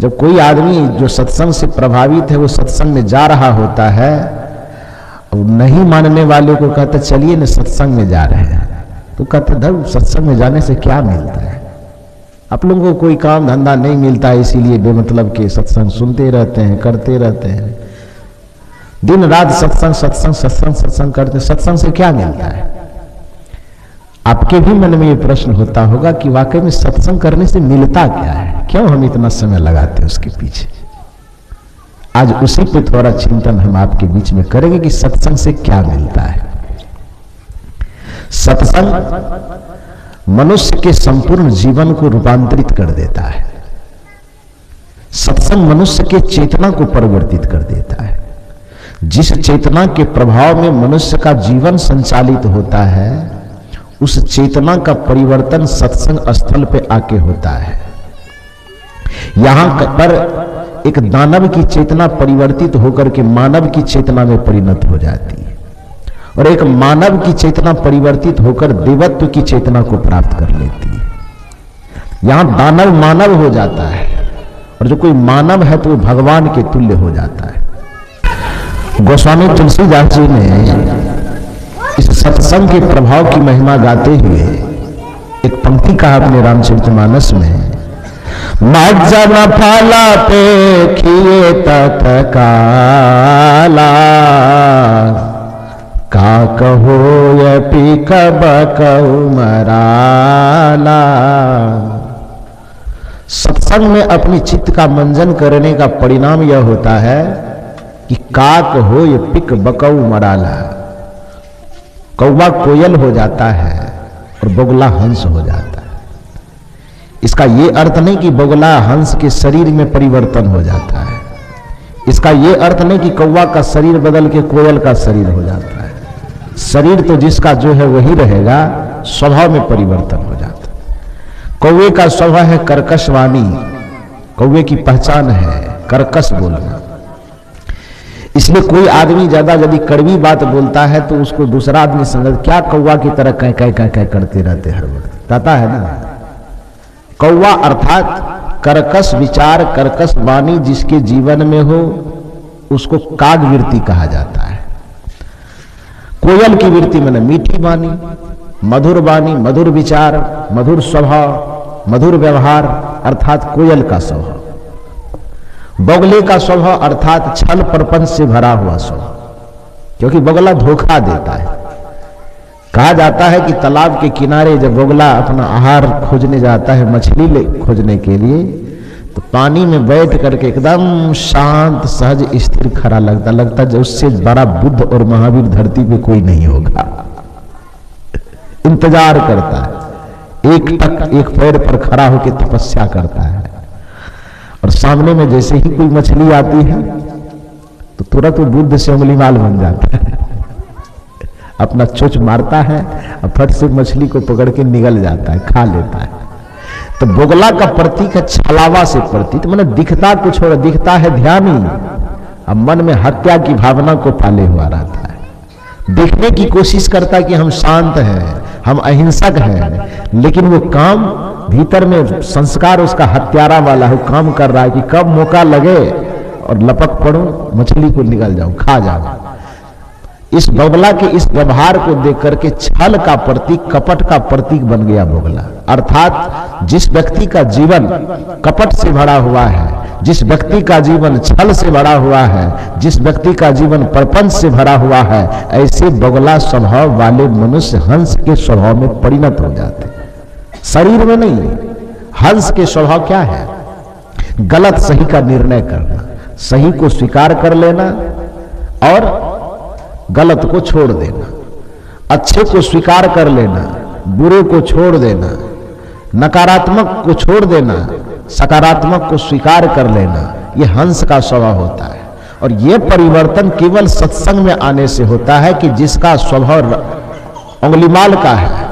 जब कोई आदमी जो सत्संग से प्रभावित है वो सत्संग में जा रहा होता है और नहीं मानने वाले को कहते चलिए ना सत्संग में जा रहे हैं, तो कहते धर्म सत्संग में जाने से क्या मिलता है, आप लोगों को कोई काम धंधा नहीं मिलता है इसीलिए बेमतलब के सत्संग सुनते रहते हैं, करते रहते हैं, दिन रात सत्संग सत्संग सत्संग सत्संग करते, सत्संग से क्या मिलता है। आपके भी मन में ये प्रश्न होता होगा कि वाकई में सत्संग करने से मिलता क्या है, क्यों हम इतना समय लगाते हैं उसके पीछे। आज उसी पे थोड़ा चिंतन हम आपके बीच में करेंगे कि सत्संग से क्या मिलता है। सत्संग मनुष्य के संपूर्ण जीवन को रूपांतरित कर देता है। सत्संग मनुष्य के चेतना को परिवर्तित कर देता है। जिस चेतना के प्रभाव में मनुष्य का जीवन संचालित होता है उस चेतना का परिवर्तन सत्संग स्थल पे आके होता है। यहां पर एक दानव की चेतना परिवर्तित होकर के मानव की चेतना में परिणत हो जाती है और एक मानव की चेतना परिवर्तित होकर देवत्व की चेतना को प्राप्त कर लेती है। यहां दानव मानव हो जाता है और जो कोई मानव है तो वो भगवान के तुल्य हो जाता है। गोस्वामी तुलसीदास जी ने इस सत्संग के प्रभाव की महिमा गाते हुए एक पंक्ति कहा अपने रामचरितमानस में, मज्जन फला पे खिए तत्काला का कहो ये पी कब कहू मराला। सत्संग में अपनी चित्त का मंजन करने का परिणाम यह होता है कि काक हो ये पिक बकऊ मराला, कौवा कोयल हो जाता है और बगुला हंस हो जाता है। इसका यह अर्थ नहीं कि बगुला हंस के शरीर में परिवर्तन हो जाता है, इसका यह अर्थ नहीं कि कौवा का शरीर बदल के कोयल का शरीर हो जाता है। शरीर तो जिसका जो है वही रहेगा, स्वभाव में परिवर्तन हो जाता है। कौवे का स्वभाव है कर्कश वाणी, कौवे की पहचान है कर्कश बोलना। इसलिए कोई आदमी ज्यादा यदि कड़वी बात बोलता है तो उसको दूसरा आदमी समझ क्या कौवा की तरह कह कह कह कह करते रहते हर वक्त, कहता है ना। कौवा अर्थात कर्कश विचार कर्कश वाणी जिसके जीवन में हो उसको कागवृत्ति कहा जाता है। कोयल की वृत्ति में मीठी वाणी, मधुर वाणी, मधुर विचार, मधुर स्वभाव, मधुर व्यवहार अर्थात कोयल का स्वभाव। बगुले का स्वभाव अर्थात छल प्रपंच से भरा हुआ स्वभाव, क्योंकि बगुला धोखा देता है। कहा जाता है कि तालाब के किनारे जब बगुला अपना आहार खोजने जाता है, मछली खोजने के लिए, तो पानी में बैठ करके एकदम शांत सहज स्थिर खड़ा लगता है उससे बड़ा बुद्ध और महावीर धरती पे कोई नहीं होगा। इंतजार करता है, एक पैर पर खड़ा होकर तपस्या करता है और सामने में जैसे ही कोई मछली आती है तो तुरंत वो बुद्ध से उंगलीमाल बन जाता है, अपना चोंच मारता है और फट से मछली को पकड़ के निगल जाता है, खा लेता है। तो बगुला का प्रतीक है छलावा से प्रतीक, मैंने दिखता कुछ और दिखता है ध्यानी, अब मन में हत्या की भावना को पाले हुआ रहता है। देखने की कोशिश करता है कि हम शांत हैं, हम अहिंसक हैं, लेकिन वो काम भीतर में संस्कार उसका हत्यारा वाला है, काम कर रहा है कि कब मौका लगे और लपक पड़ूं, मछली को निगल जाऊं, खा जाऊं। इस बगुला के इस व्यवहार को देख करके छल का प्रतीक, कपट का प्रतीक बन गया बगुला। अर्थात जिस व्यक्ति का जीवन कपट से भरा हुआ है, जिस व्यक्ति का जीवन छल से भरा हुआ है, जिस व्यक्ति का जीवन प्रपंच से भरा हुआ है, ऐसे बगुला स्वभाव वाले मनुष्य हंस के स्वभाव में परिणत हो जाते। शरीर में नहीं, हंस के स्वभाव क्या है? गलत सही का निर्णय करना, सही को स्वीकार कर लेना और गलत को छोड़ देना, अच्छे को स्वीकार कर लेना, बुरे को छोड़ देना, नकारात्मक को छोड़ देना, सकारात्मक को स्वीकार कर लेना, यह हंस का स्वभाव होता है। और यह परिवर्तन केवल सत्संग में आने से होता है कि जिसका स्वभाव उंगलीमाल का है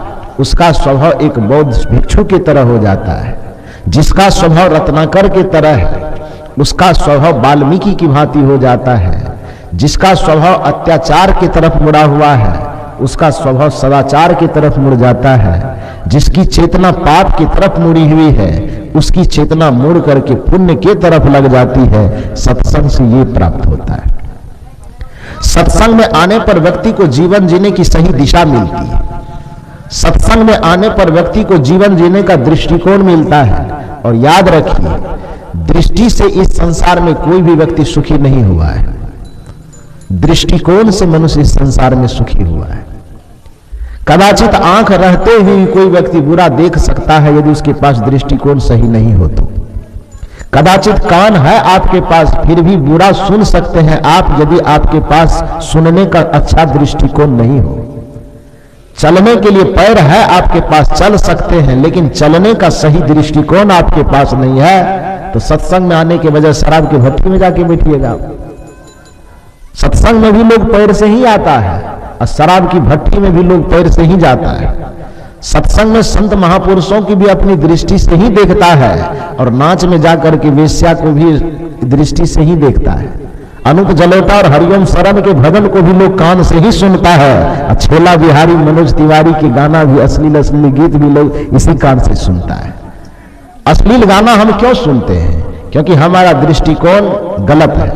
उसका स्वभाव एक बौद्ध भिक्षु की तरह हो जाता है, जिसका स्वभाव रत्नाकर की तरह है उसका स्वभाव वाल्मीकि की भांति हो जाता है, जिसका स्वभाव अत्याचार की तरफ मुड़ा हुआ है उसका स्वभाव सदाचार की तरफ मुड़ जाता है। जिसकी चेतना पाप की तरफ मुड़ी हुई है उसकी चेतना मुड़ करके पुण्य की तरफ लग जाती है। सत्संग से ये प्राप्त होता है। सत्संग में आने पर व्यक्ति को जीवन जीने की सही दिशा मिलती है। सत्संग में आने पर व्यक्ति को जीवन जीने का दृष्टिकोण मिलता है। और याद रखिए, दृष्टि से इस संसार में कोई भी व्यक्ति सुखी नहीं हुआ है, दृष्टिकोण से मनुष्य इस संसार में सुखी हुआ है। कदाचित आंख रहते हुए कोई व्यक्ति बुरा देख सकता है यदि उसके पास दृष्टिकोण सही नहीं हो तो। कदाचित कान है आपके पास फिर भी बुरा सुन सकते हैं आप यदि आपके पास सुनने का अच्छा दृष्टिकोण नहीं हो। चलने के लिए पैर है आपके पास, चल सकते हैं, लेकिन चलने का सही दृष्टिकोण आपके पास नहीं है तो सत्संग में आने के बजाय शराब की भट्टी में जाके बैठिएगा। सत्संग में भी लोग पैर से ही आता है और शराब की भट्टी में भी लोग पैर से ही जाता है। सत्संग में संत महापुरुषों की भी अपनी दृष्टि से ही देखता है और नाच में जाकर के वेश्या को भी दृष्टि से ही देखता है। अनूप जलोटा और हरिओम शरण के भजन को भी लोग कान से ही सुनता है और छोला बिहारी मनोज तिवारी के गाना भी, अश्लील गीत भी लोग इसी कान से सुनता है। अश्लील गाना हम क्यों सुनते हैं? क्योंकि हमारा दृष्टिकोण गलत है।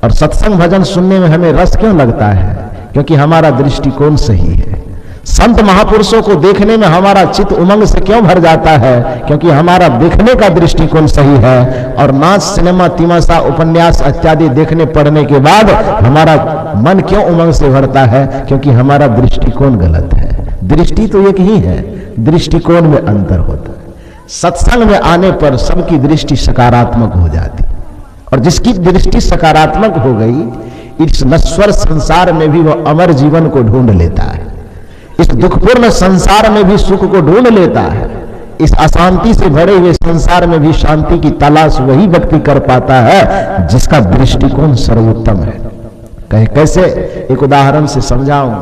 और सत्संग भजन सुनने में हमें रस क्यों लगता है? क्योंकि हमारा दृष्टिकोण सही है। संत महापुरुषों को देखने में हमारा चित्त उमंग से क्यों भर जाता है? क्योंकि हमारा देखने का दृष्टिकोण सही है। और नाच, सिनेमा, तमाशा, उपन्यास इत्यादि देखने पढ़ने के बाद हमारा मन क्यों उमंग से भरता है? क्योंकि हमारा दृष्टिकोण गलत है। दृष्टि तो एक ही है, दृष्टिकोण में अंतर होता है। सत्संग में आने पर सबकी दृष्टि सकारात्मक हो जाती, और जिसकी दृष्टि सकारात्मक हो गई इस नश्वर संसार में भी वह अमर जीवन को ढूंढ लेता है। इस दुखपूर्ण संसार में भी सुख को ढूंढ लेता है। इस अशांति से भरे हुए संसार में भी शांति की तलाश वही व्यक्ति कर पाता है जिसका दृष्टिकोण सर्वोत्तम है। कहे कैसे? एक उदाहरण से समझाऊं।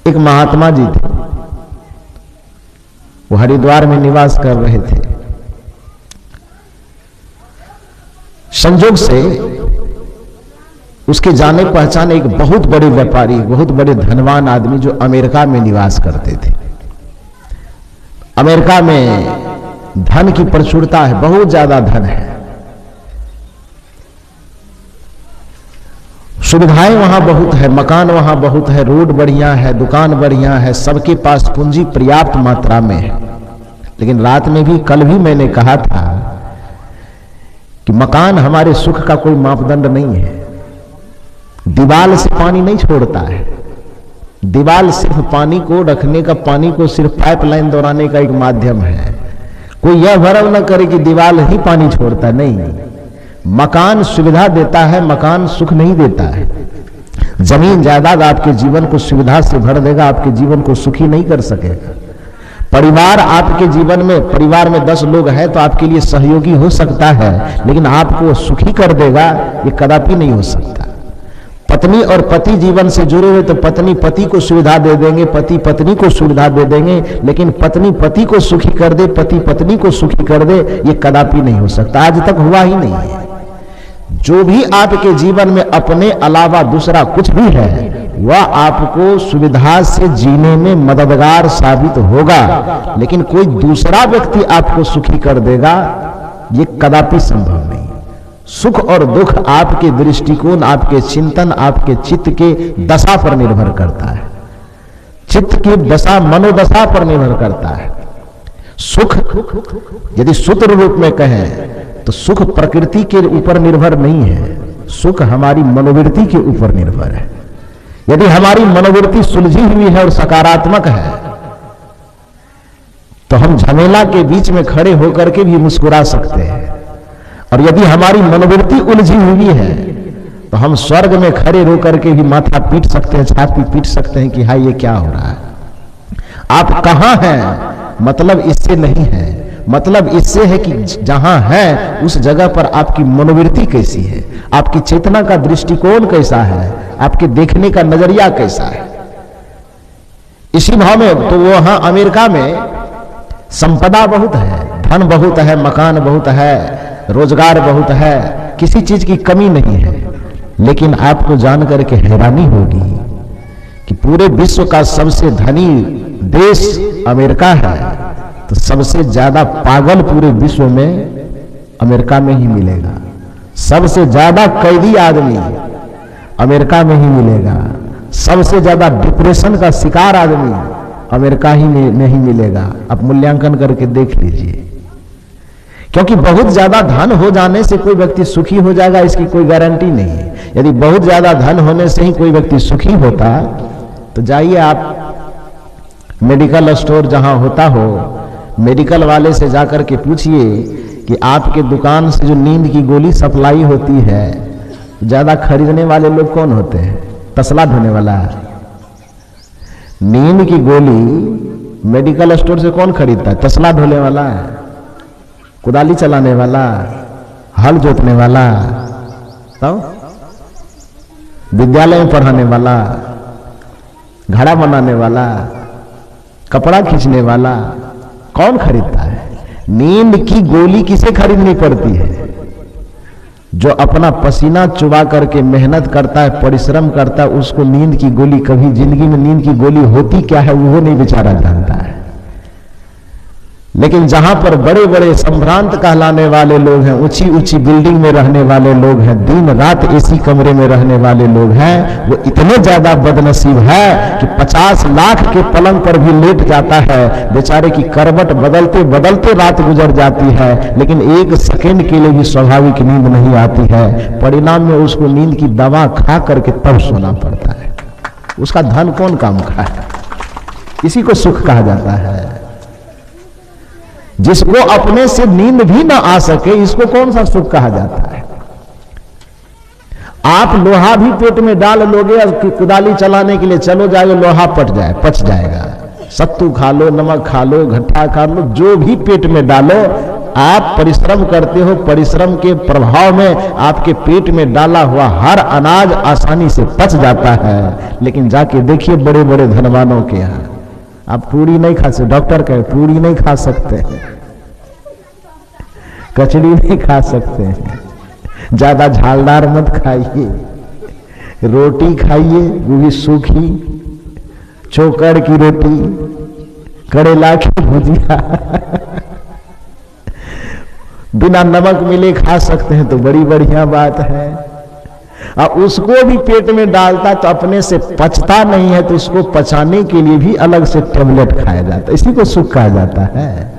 एक महात्मा जी थे, वो हरिद्वार में निवास कर रहे थे। संजोग से उसके जाने पहचाने एक बहुत बड़े व्यापारी, बहुत बड़े धनवान आदमी जो अमेरिका में निवास करते थे। अमेरिका में धन की प्रचुरता है, बहुत ज्यादा धन है, सुविधाएं वहां बहुत है, मकान वहां बहुत है, रोड बढ़िया है, दुकान बढ़िया है, सबके पास पूंजी पर्याप्त मात्रा में है। लेकिन रात में भी, कल भी मैंने कहा था कि मकान हमारे सुख का कोई मापदंड नहीं है। दीवाल से पानी नहीं छोड़ता है। दीवाल सिर्फ पानी को रखने का, पानी को सिर्फ पाइपलाइन दौड़ाने का एक माध्यम है। कोई यह भ्रम न करे कि दीवाल ही पानी छोड़ता, नहीं। मकान सुविधा देता है, मकान सुख नहीं देता है। जमीन जायदाद आपके जीवन को सुविधा से भर देगा, आपके जीवन को सुखी नहीं कर सकेगा। परिवार आपके जीवन में, परिवार में 10 लोग हैं तो आपके लिए सहयोगी हो सकता है, लेकिन आपको सुखी कर देगा ये कदापि नहीं हो सकता। पत्नी और पति जीवन से जुड़े हुए तो पत्नी पति को सुविधा दे देंगे, पति पत्नी को सुविधा दे देंगे, लेकिन पत्नी पति को सुखी कर दे, पति पत्नी को सुखी कर दे, ये कदापि नहीं हो सकता। आज तक हुआ ही नहीं है। जो भी आपके जीवन में अपने अलावा दूसरा कुछ भी है वह आपको सुविधा से जीने में मददगार साबित होगा, लेकिन कोई दूसरा व्यक्ति आपको सुखी कर देगा ये कदापि संभव नहीं। सुख और दुख आपके दृष्टिकोण, आपके चिंतन, आपके चित्त के दशा पर निर्भर करता है। चित्त की दशा, मनोदशा पर निर्भर करता है। सुख यदि सूत्र रूप में कहें तो सुख प्रकृति के ऊपर निर्भर नहीं है, सुख हमारी मनोवृत्ति के ऊपर निर्भर है। यदि हमारी मनोवृत्ति सुलझी हुई है और सकारात्मक है तो हम झमेला के बीच में खड़े होकर के भी मुस्कुरा सकते हैं, और यदि हमारी मनोवृत्ति उलझी हुई है तो हम स्वर्ग में खड़े होकर के भी माथा पीट सकते हैं, छाती पीट सकते हैं कि हाय ये क्या हो रहा है। आप कहां हैं मतलब इससे नहीं है, मतलब इससे है कि जहां है उस जगह पर आपकी मनोवृत्ति कैसी है, आपकी चेतना का दृष्टिकोण कैसा है, आपके देखने का नजरिया कैसा है। इसी भाव में तो वहां अमेरिका में संपदा बहुत है, धन बहुत है, मकान बहुत है, रोजगार बहुत है, किसी चीज की कमी नहीं है। लेकिन आपको जानकर के हैरानी होगी कि पूरे विश्व का सबसे धनी देश अमेरिका है, तो सबसे ज्यादा पागल पूरे विश्व में अमेरिका में ही मिलेगा। सबसे ज्यादा कैदी आदमी अमेरिका में ही मिलेगा। सबसे ज्यादा डिप्रेशन का शिकार आदमी अमेरिका ही में ही मिलेगा। आप मूल्यांकन करके देख लीजिए। क्योंकि बहुत ज्यादा धन हो जाने से कोई व्यक्ति सुखी हो जाएगा, इसकी कोई गारंटी नहीं है। यदि बहुत ज्यादा धन होने से ही कोई व्यक्ति सुखी होता, तो जाइए आप मेडिकल स्टोर जहां होता हो, मेडिकल वाले से जाकर के पूछिए कि आपके दुकान से जो नींद की गोली सप्लाई होती है, ज्यादा खरीदने वाले लोग कौन होते हैं? तसला धोने वाला। नींद की गोली मेडिकल स्टोर से कौन खरीदता है? तसला धोने वाला, कुदाली चलाने वाला, हल जोतने वाला, तो विद्यालय में पढ़ाने वाला, घड़ा बनाने वाला, कपड़ा खींचने वाला, कौन खरीदता है? नींद की गोली किसे खरीदनी पड़ती है? जो अपना पसीना चुबा करके मेहनत करता है, परिश्रम करता है, उसको नींद की गोली, कभी जिंदगी में नींद की गोली होती क्या है वो नहीं बेचारा जानता है। लेकिन जहां पर बड़े बड़े संभ्रांत कहलाने वाले लोग हैं, ऊंची ऊंची बिल्डिंग में रहने वाले लोग हैं, दिन रात एसी कमरे में रहने वाले लोग हैं, वो इतने ज्यादा बदनसीब है कि 50 लाख के पलंग पर भी लेट जाता है। बेचारे की करवट बदलते बदलते रात गुजर जाती है, लेकिन एक सेकंड के लिए भी स्वाभाविक नींद नहीं आती है। परिणाम में उसको नींद की दवा खा करके तब सोना पड़ता है। उसका धन कौन काम का है? इसी को सुख कहा जाता है। जिसको अपने से नींद भी ना आ सके, इसको कौन सा सुख कहा जाता है? आप लोहा भी पेट में डाल लोगे और कुदाली चलाने के लिए चलो जाओगे, लोहा पच जाएगा। सत्तू खा लो, नमक खा लो, घट्टा खा लो, जो भी पेट में डालो, आप परिश्रम करते हो, परिश्रम के प्रभाव में आपके पेट में डाला हुआ हर अनाज आसानी से पच जाता है। लेकिन जाके देखिए बड़े बड़े धनवानों के यहाँ, आप पूरी नहीं खा सकते, डॉक्टर कहे पूरी नहीं खा सकते, कचड़ी नहीं खा सकते, ज्यादा झालदार मत खाइए, रोटी खाइए, वो भी सूखी, चोकर की रोटी, करेला की भुजिया बिना नमक मिले खा सकते हैं तो बड़ी बढ़िया बात है। और उसको भी पेट में डालता तो अपने से पचता नहीं है, तो उसको पचाने के लिए भी अलग से टेबलेट खाया जाता है। इसी को सुख कहा जाता है।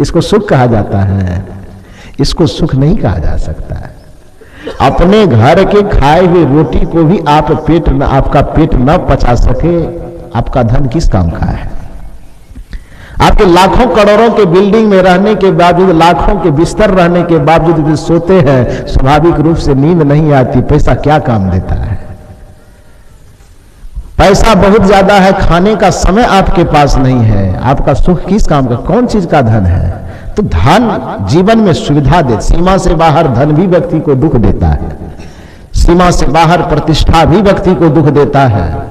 इसको सुख कहा जाता है। इसको सुख नहीं कहा जा सकता है। अपने घर के खाए हुए रोटी को भी आपका पेट न पचा सके, आपका धन किस काम का है? आपके लाखों करोड़ों के बिल्डिंग में रहने के बावजूद, लाखों के बिस्तर रहने के बावजूद भी सोते हैं, स्वाभाविक रूप से नींद नहीं आती। पैसा क्या काम देता है? पैसा बहुत ज्यादा है, खाने का समय आपके पास नहीं है, आपका सुख किस काम का? कौन चीज का धन है? तो धन जीवन में सुविधा दे। सीमा से बाहर धन भी व्यक्ति को दुख देता है। सीमा से बाहर प्रतिष्ठा भी व्यक्ति को दुख देता है।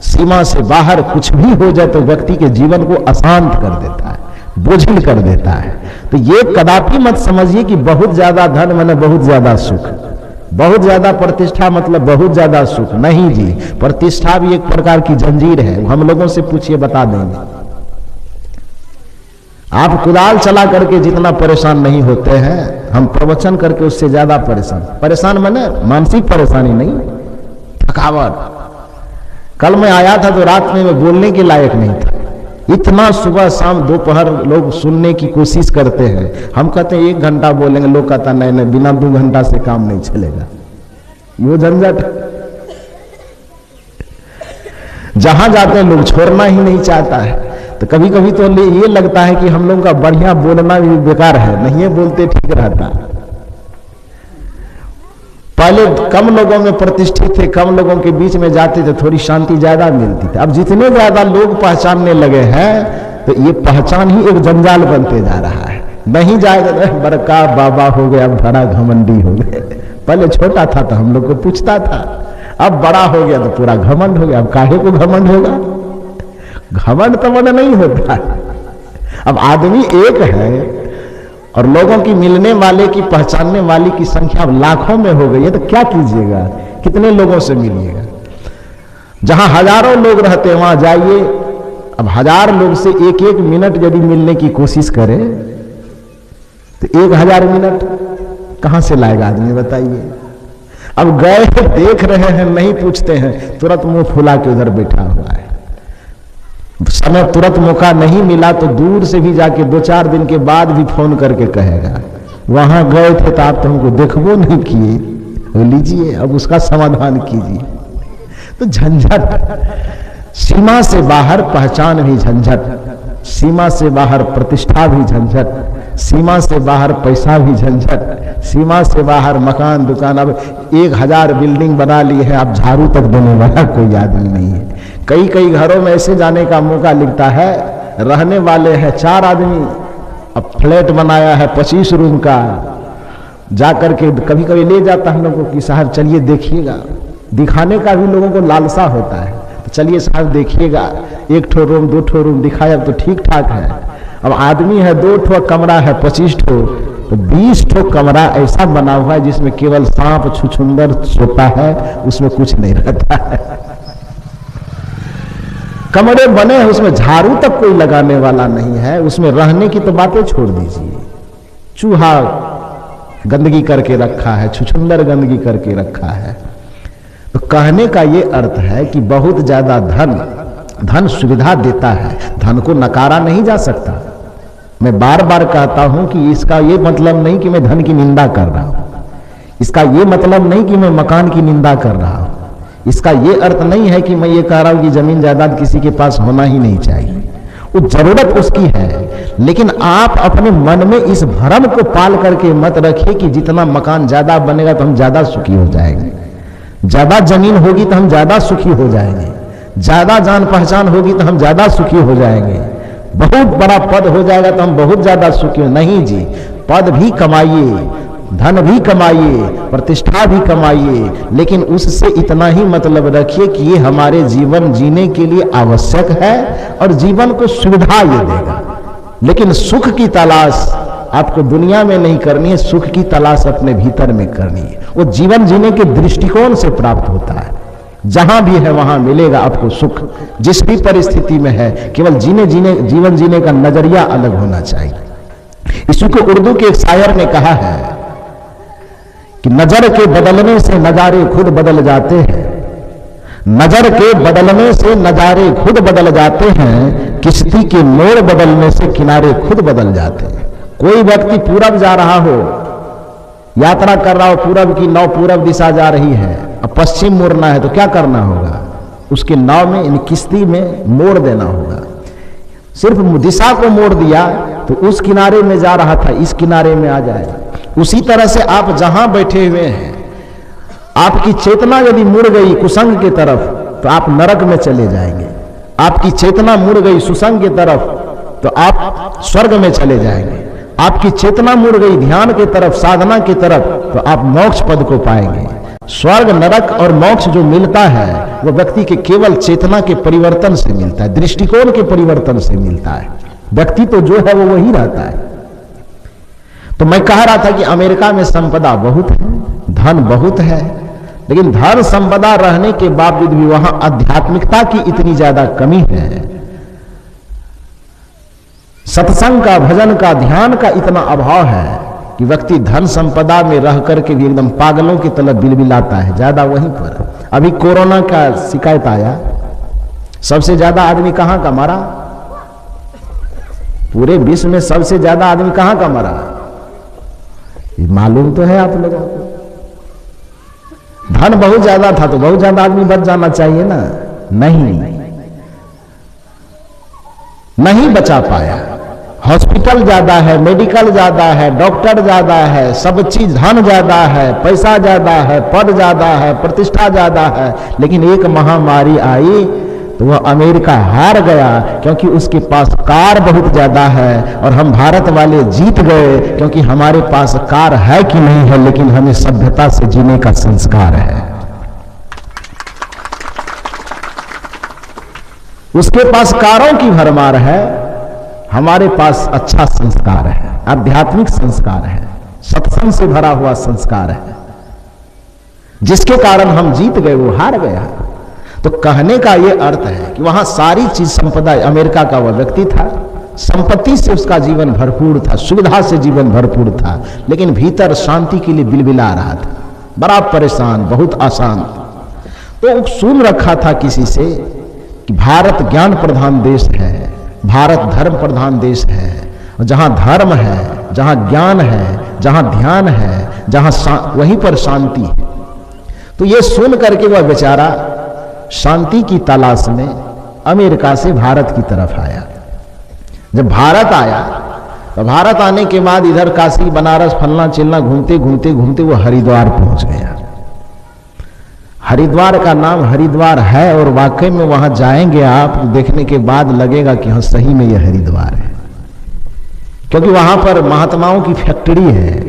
सीमा से बाहर कुछ भी हो जाए तो व्यक्ति के जीवन को अशांत कर देता है, बोझिल कर देता है। तो ये कदापि मत समझिए कि बहुत ज्यादा धन माने बहुत ज्यादा सुख, बहुत ज्यादा प्रतिष्ठा मतलब बहुत ज्यादा सुख। नहीं जी, प्रतिष्ठा भी एक प्रकार की जंजीर है। हम लोगों से पूछिए, बता देंगे। आप कुदाल चला करके जितना परेशान नहीं होते हैं, हम प्रवचन करके उससे ज्यादा परेशान माने मानसिक परेशानी नहीं, थकावट। कल मैं आया था तो रात में मैं बोलने के लायक नहीं था। इतना सुबह शाम दोपहर लोग सुनने की कोशिश करते हैं। हम कहते हैं 1 घंटा बोलेंगे, लोग कहता नहीं, बिना 2 घंटा से काम नहीं चलेगा। यो झंझट जहां जाते हैं लोग छोड़ना ही नहीं चाहता है। तो कभी कभी तो ये लगता है कि हम लोगों का बढ़िया बोलना भी बेकार है, नहीं बोलते ठीक रहता। पहले कम लोगों में प्रतिष्ठित थे, कम लोगों के बीच में जाते थे, थोड़ी शांति ज्यादा मिलती थी। अब जितने ज्यादा लोग पहचानने लगे हैं तो ये पहचान ही एक जंजाल बनते जा रहा है। नहीं जाएगा बड़का बाबा हो गया, अब बड़ा घमंडी हो गए। पहले छोटा था तो हम लोग को पूछता था, अब बड़ा हो गया तो पूरा घमंड हो गया। अब काहे को घमंड होगा? घमंड तो मन नहीं होता। अब आदमी एक है और लोगों की मिलने वाले की, पहचानने वाले की संख्या लाखों में हो गई है, तो क्या कीजिएगा? कितने लोगों से मिलिएगा? जहां हजारों लोग रहते हैं वहां जाइए, अब 1000 लोग से एक एक मिनट यदि मिलने की कोशिश करे तो 1000 मिनट कहां से लाएगा आदमी बताइए। अब गए देख रहे हैं, नहीं पूछते हैं, तुरंत मुंह फुला के उधर बैठा हुआ है। समय तुरंत मौका नहीं मिला तो दूर से भी जाके 2-4 दिन के बाद भी फोन करके कहेगा वहां गए थे तो आप तो हमको देखबो नहीं किए, लीजिए अब उसका समाधान कीजिए। तो झंझट, सीमा से बाहर पहचान भी झंझट, सीमा से बाहर प्रतिष्ठा भी झंझट, सीमा से बाहर पैसा भी झंझट, सीमा से बाहर मकान दुकान। अब 1000 बिल्डिंग बना ली है, अब झाड़ू तक देने वाला कोई आदमी नहीं है। कई कई घरों में ऐसे जाने का मौका लिखता है, रहने वाले हैं 4 आदमी, अब फ्लैट बनाया है 25 रूम का, जाकर के कभी कभी ले जाता हम लोगों को कि साहब चलिए देखिएगा, दिखाने का भी लोगों को लालसा होता है, तो चलिए साहब देखिएगा, 1 ठो रूम 2 ठो रूम दिखाया तो ठीक ठाक है। अब आदमी है 2 ठो कमरा है 25 ठो, तो 20 ठो कमरा ऐसा बना हुआ है जिसमें केवल सांप छुछुंदर सोता है, उसमें कुछ नहीं रहता है। कमरे बने हैं, उसमें झाड़ू तक कोई लगाने वाला नहीं है, उसमें रहने की तो बातें छोड़ दीजिए। चूहा गंदगी करके रखा है, छुछुंदर गंदगी करके रखा है। तो कहने का ये अर्थ है कि बहुत ज्यादा धन सुविधा देता है, धन को नकारा नहीं जा सकता। मैं बार बार कहता हूं कि इसका ये मतलब नहीं कि मैं धन की निंदा कर रहा हूं, इसका ये मतलब नहीं कि मैं मकान की निंदा कर रहा हूं, इसका ये अर्थ नहीं है कि मैं ये कह रहा हूं कि जमीन जायदाद किसी के पास होना ही नहीं चाहिए, वो जरूरत उसकी है। लेकिन आप अपने मन में इस भ्रम को पाल करके मत रखिए कि जितना मकान ज्यादा बनेगा तो हम ज्यादा सुखी हो जाएंगे, ज्यादा जमीन होगी तो हम ज्यादा सुखी हो जाएंगे, ज्यादा जान पहचान होगी तो हम ज्यादा सुखी हो जाएंगे, बहुत बड़ा पद हो जाएगा तो हम बहुत ज्यादा सुखी हो। नहीं जी, पद भी कमाइए, धन भी कमाइए, प्रतिष्ठा भी कमाइए, लेकिन उससे इतना ही मतलब रखिए कि ये हमारे जीवन जीने के लिए आवश्यक है और जीवन को सुविधा ये देगा। लेकिन सुख की तलाश आपको दुनिया में नहीं करनी है, सुख की तलाश अपने भीतर में करनी है। वो जीवन जीने के दृष्टिकोण से प्राप्त होता है, जहां भी है वहां मिलेगा आपको सुख, जिस भी परिस्थिति में है। केवल जीवन जीने का नजरिया अलग होना चाहिए। इसको उर्दू के एक शायर ने कहा है कि नजर के बदलने से नजारे खुद बदल जाते हैं, नजर के बदलने से नजारे खुद बदल जाते हैं, किश्ती के मोड़ बदलने से किनारे खुद बदल जाते हैं। कोई व्यक्ति पूरब जा रहा हो, यात्रा कर रहा हो, पूरब की नाव पूरब दिशा जा रही है, अब पश्चिम मुड़ना है तो क्या करना होगा, उसके नाव में इन किश्ती में मोड़ देना होगा। सिर्फ दिशा को मोड़ दिया तो उस किनारे में जा रहा था इस किनारे में आ जाए। उसी तरह से आप जहां बैठे हुए हैं, आपकी चेतना यदि मुड़ गई कुसंग की तरफ तो आप नरक में चले जाएंगे, आपकी चेतना मुड़ गई सुसंग की तरफ तो आप स्वर्ग में चले जाएंगे, आपकी चेतना मुड़ गई ध्यान की तरफ, साधना की तरफ तो आप मोक्ष पद को पाएंगे। स्वर्ग नरक और मोक्ष जो मिलता है वो व्यक्ति के केवल चेतना के परिवर्तन से मिलता है, दृष्टिकोण के परिवर्तन से मिलता है। व्यक्ति तो जो है वो वही रहता है। तो मैं कह रहा था कि अमेरिका में संपदा बहुत है, धन बहुत है, लेकिन धन संपदा रहने के बावजूद भी वहां आध्यात्मिकता की इतनी ज्यादा कमी है, सत्संग का, भजन का, ध्यान का इतना अभाव है कि व्यक्ति धन संपदा में रह करके भी एकदम पागलों की तरह बिलबिलाता है। ज्यादा वहीं पर अभी कोरोना का शिकायत आया, सबसे ज्यादा आदमी कहां का मरा, पूरे विश्व में सबसे ज्यादा आदमी कहां का मरा, ये मालूम तो है आप लोगों को। धन बहुत ज्यादा था तो बहुत ज्यादा आदमी बच जाना चाहिए ना, नहीं बचा पाया। हॉस्पिटल ज्यादा है, मेडिकल ज्यादा है, डॉक्टर ज्यादा है, सब चीज, धन ज्यादा है, पैसा ज्यादा है, पद ज्यादा है, प्रतिष्ठा ज्यादा है, लेकिन एक महामारी आई तो वह अमेरिका हार गया क्योंकि उसके पास कार बहुत ज्यादा है, और हम भारत वाले जीत गए क्योंकि हमारे पास कार है कि नहीं है, लेकिन हमें सभ्यता से जीने का संस्कार है। उसके पास कारों की भरमार है, हमारे पास अच्छा संस्कार है, आध्यात्मिक संस्कार है, सत्संग से भरा हुआ संस्कार है, जिसके कारण हम जीत गए, वो हार गया। तो कहने का यह अर्थ है कि वहां सारी चीज संपदा, अमेरिका का वह व्यक्ति था, संपत्ति से उसका जीवन भरपूर था, सुविधा से जीवन भरपूर था, लेकिन भीतर शांति के लिए बिलबिला रहा था, बड़ा परेशान, बहुत आसान। तो सुन रखा था किसी से कि भारत ज्ञान प्रधान देश है, भारत धर्म प्रधान देश है, और जहां धर्म है, जहां ज्ञान है, जहां ध्यान है, वहीं पर शांति है। तो ये सुन करके वह बेचारा शांति की तलाश में अमेरिका से भारत की तरफ आया। जब भारत आया तो भारत आने के बाद इधर काशी बनारस फलना चिलना घूमते घूमते घूमते वो हरिद्वार पहुंच गया। हरिद्वार का नाम हरिद्वार है और वाकई में वहां जाएंगे आप, देखने के बाद लगेगा कि हाँ सही में यह हरिद्वार है, क्योंकि वहां पर महात्माओं की फैक्ट्री है।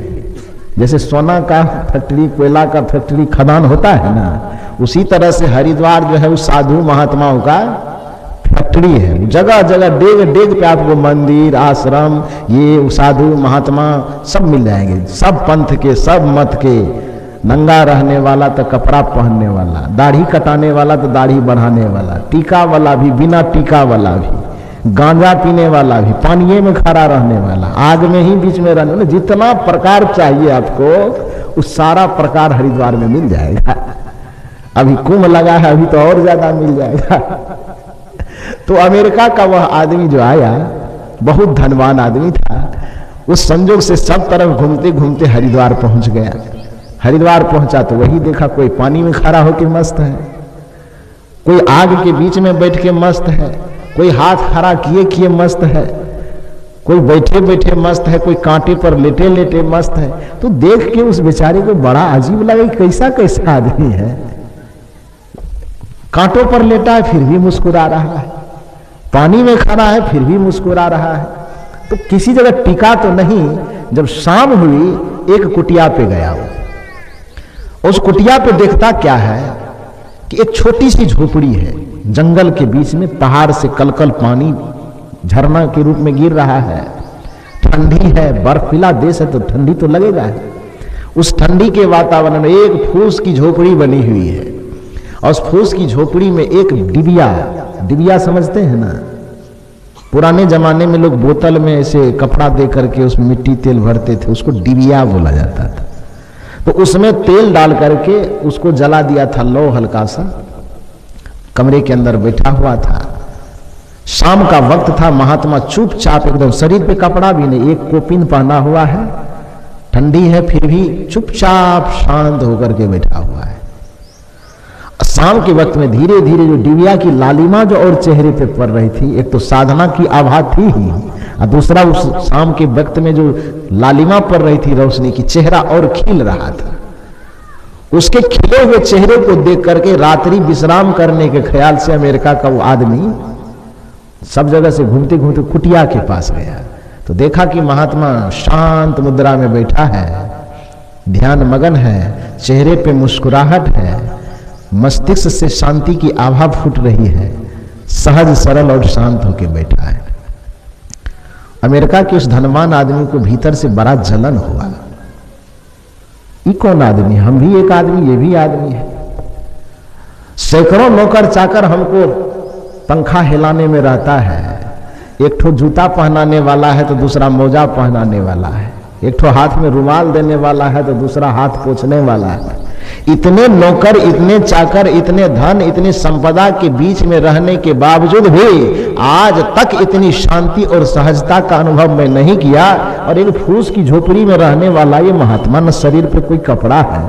जैसे सोना का फैक्ट्री, कोयला का फैक्ट्री, खदान होता है ना, उसी तरह से हरिद्वार जो है वो साधु महात्माओं का फैक्ट्री है। जगह जगह डेग डेग पे आपको मंदिर, आश्रम, ये साधु महात्मा सब मिल जाएंगे, सब पंथ के, सब मत के, नंगा रहने वाला तो कपड़ा पहनने वाला, दाढ़ी कटाने वाला तो दाढ़ी बढ़ाने वाला, टीका वाला भी, बिना टीका वाला भी, गांजा पीने वाला भी, पानिये में खड़ा रहने वाला, आग में ही बीच में रहने वाला, जितना प्रकार चाहिए आपको उस सारा प्रकार हरिद्वार में मिल जाएगा। अभी कुंभ लगा है, अभी तो और ज्यादा मिल जाएगा। तो अमेरिका का वह आदमी जो आया बहुत धनवान आदमी था, उस संजोग से सब तरफ घूमते घूमते हरिद्वार पहुंच गया। हरिद्वार पहुंचा तो वही देखा कोई पानी में खड़ा होकर मस्त है, कोई आग के बीच में बैठ के मस्त है, कोई हाथ खड़ा किए किए मस्त है, कोई बैठे बैठे मस्त है, कोई कांटे पर लेटे लेटे मस्त है। तो देख के उस बेचारे को बड़ा अजीब लगा, कैसा कैसा आदमी है, कांटों पर लेटा है फिर भी मुस्कुरा रहा है, पानी में खड़ा है फिर भी मुस्कुरा रहा है। तो किसी जगह टिका तो नहीं। जब शाम हुई एक कुटिया पे गया वो, उस कुटिया पे देखता क्या है कि एक छोटी सी झोपड़ी है, जंगल के बीच में, पहाड़ से कलकल पानी झरना के रूप में गिर रहा है, ठंडी है, बर्फीला देश है तो ठंडी तो लगेगा। उस ठंडी के वातावरण में एक फूस की झोपड़ी बनी हुई है, और उस फूस की झोपड़ी में एक डिबिया, डिबिया समझते हैं ना, पुराने जमाने में लोग बोतल में ऐसे कपड़ा दे करके उसमें मिट्टी तेल भरते थे, उसको डिबिया बोला जाता था। तो उसमें तेल डाल करके उसको जला दिया था, लो हल्का सा, कमरे के अंदर बैठा हुआ था। शाम का वक्त था, महात्मा चुपचाप एकदम, शरीर पे कपड़ा भी नहीं, एक कोपिन पहना हुआ है, ठंडी है फिर भी चुपचाप शांत होकर के बैठा हुआ है। शाम के वक्त में धीरे धीरे जो डिबिया की लालिमा जो और चेहरे पे पड़ रही थी, एक तो साधना की आभा थी ही, और दूसरा उस शाम के वक्त में जो लालिमा पड़ रही थी रोशनी की, चेहरा और खिल रहा था। उसके खिले हुए चेहरे को देख करके रात्रि विश्राम करने के ख्याल से अमेरिका का वो आदमी सब जगह से घूमते घूमते कुटिया के पास गया। तो देखा कि महात्मा शांत मुद्रा में बैठा है, ध्यान मगन है, चेहरे पे मुस्कुराहट है, मस्तिष्क से शांति की आभा फूट रही है, सहज सरल और शांत होकर बैठा है। अमेरिका के उस धनवान आदमी को भीतर से बड़ा जलन हुआ। ये कौन आदमी? हम भी एक आदमी, ये भी आदमी है। सैकड़ों नौकर चाकर हमको पंखा हिलाने में रहता है, एक ठो जूता पहनाने वाला है तो दूसरा मोजा पहनाने वाला है, एक ठो हाथ में रुमाल देने वाला है तो दूसरा हाथ पोंछने वाला है। इतने नौकर, इतने चाकर, इतने धन, इतनी संपदा के बीच में रहने के बावजूद भी आज तक इतनी शांति और सहजता का अनुभव मैं नहीं किया। और एक फूस की झोपड़ी में रहने वाला ये महात्मा, न शरीर पे कोई कपड़ा है,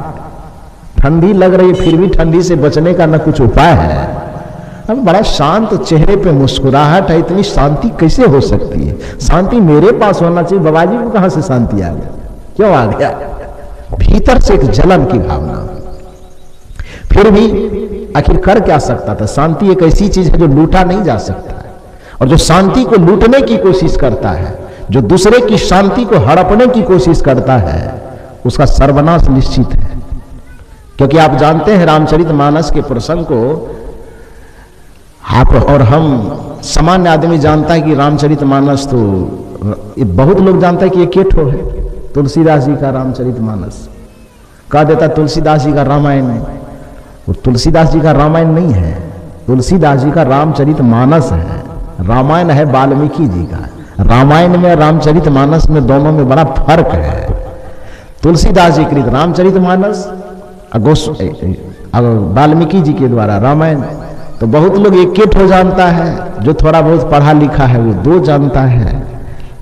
ठंडी लग रही है फिर भी ठंडी से बचने का न कुछ उपाय है, अब बड़ा शांत चेहरे पे मुस्कुराहट है। इतनी शांति कैसे हो सकती है? शांति मेरे पास होना चाहिए, बाबा जी को कहां से शांति आ गया? क्यों आ गया? भीतर से एक जलन की भावना। फिर भी आखिर कर क्या सकता था? शांति एक ऐसी चीज है जो लूटा नहीं जा सकता है, और जो शांति को लूटने की कोशिश करता है, जो दूसरे की शांति को हड़पने की कोशिश करता है, उसका सर्वनाश निश्चित है। क्योंकि आप जानते हैं रामचरितमानस के प्रसंग को, आप और हम सामान्य आदमी जानता है कि रामचरितमानस तो बहुत लोग जानता है कि ये केठो है, तुलसीदास जी का रामचरितमानस। कह देता तुलसीदास जी का रामायण है, वो तुलसीदास जी का रामायण नहीं है, तुलसीदास जी का रामचरितमानस है, रामायण है वाल्मीकि जी का। रामायण में रामचरितमानस में दोनों में बड़ा फर्क है। तुलसीदास जी कृत रामचरितमानस, वाल्मीकि जी के द्वारा रामायण। तो बहुत लोग एक एक हो जानता है, जो थोड़ा बहुत पढ़ा लिखा है वो दो जानता है।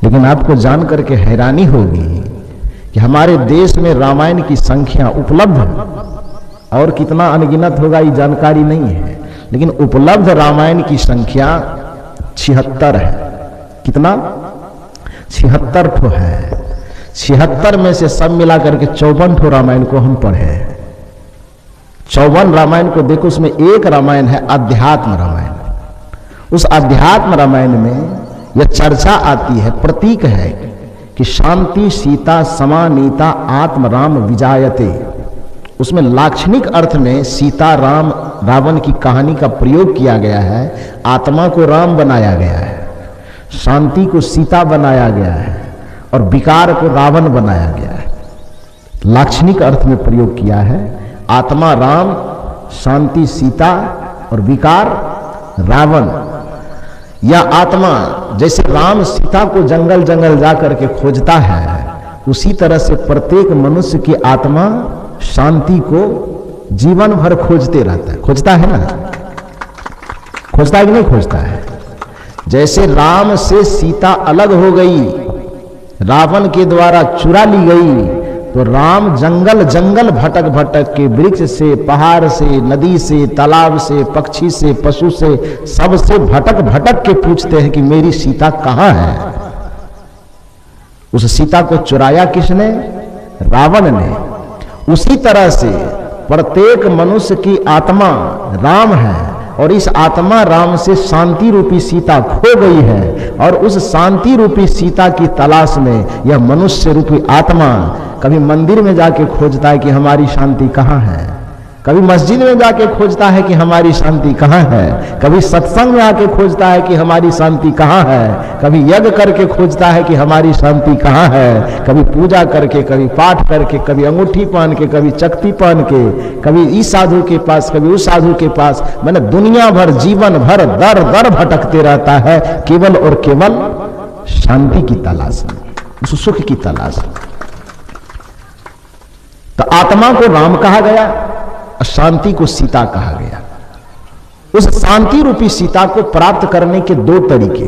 लेकिन आपको जान करके हैरानी होगी कि हमारे देश में रामायण की संख्या उपलब्ध है, और कितना अनगिनत होगा ये जानकारी नहीं है, लेकिन उपलब्ध रामायण की संख्या 76 है। कितना? 76 ठो है। 76 में से सब मिला करके 54 ठो रामायण को हम पढ़े। 54 रामायण को देखो, उसमें एक रामायण है अध्यात्म रामायण। उस अध्यात्म रामायण में यह चर्चा आती है, प्रतीक है कि शांति सीता समानीता आत्म राम विजायते। उसमें लाक्षणिक अर्थ में सीता राम रावण की कहानी का प्रयोग किया गया है। आत्मा को राम बनाया गया है, शांति को सीता बनाया गया है, और विकार को रावण बनाया गया है। लाक्षणिक अर्थ में प्रयोग किया है। आत्मा राम, शांति सीता और विकार रावण। या आत्मा जैसे राम सीता को जंगल जंगल जा करके खोजता है, उसी तरह से प्रत्येक मनुष्य की आत्मा शांति को जीवन भर खोजते रहता है। खोजता है ना? खोजता है कि नहीं खोजता है? जैसे राम से सीता अलग हो गई, रावण के द्वारा चुरा ली गई, तो राम जंगल जंगल भटक भटक के, वृक्ष से, पहाड़ से, नदी से, तालाब से, पक्षी से, पशु से, सबसे भटक भटक के पूछते हैं कि मेरी सीता कहां है। उस सीता को चुराया किसने? रावण ने। उसी तरह से प्रत्येक मनुष्य की आत्मा राम है, और इस आत्मा राम से शांति रूपी सीता खो गई है, और उस शांति रूपी सीता की तलाश में यह मनुष्य रूपी आत्मा कभी मंदिर में जाके खोजता है कि हमारी शांति कहाँ है, कभी मस्जिद में जाके खोजता है कि हमारी शांति कहाँ है, कभी सत्संग में आके खोजता है कि हमारी शांति कहाँ है, कभी यज्ञ करके खोजता है कि हमारी शांति कहाँ है, कभी पूजा करके, कभी पाठ करके, कभी अंगूठी पहन के, कभी चकती पहन के, कभी इस साधु के पास, कभी उस साधु के पास। मैंने दुनिया भर, जीवन भर दर दर भटकते रहता है, केवल और केवल शांति की तलाश में, उस सुख की तलाश में। तो आत्मा को राम कहा गया, शांति को सीता कहा गया। उस शांति रूपी सीता को प्राप्त करने के दो तरीके,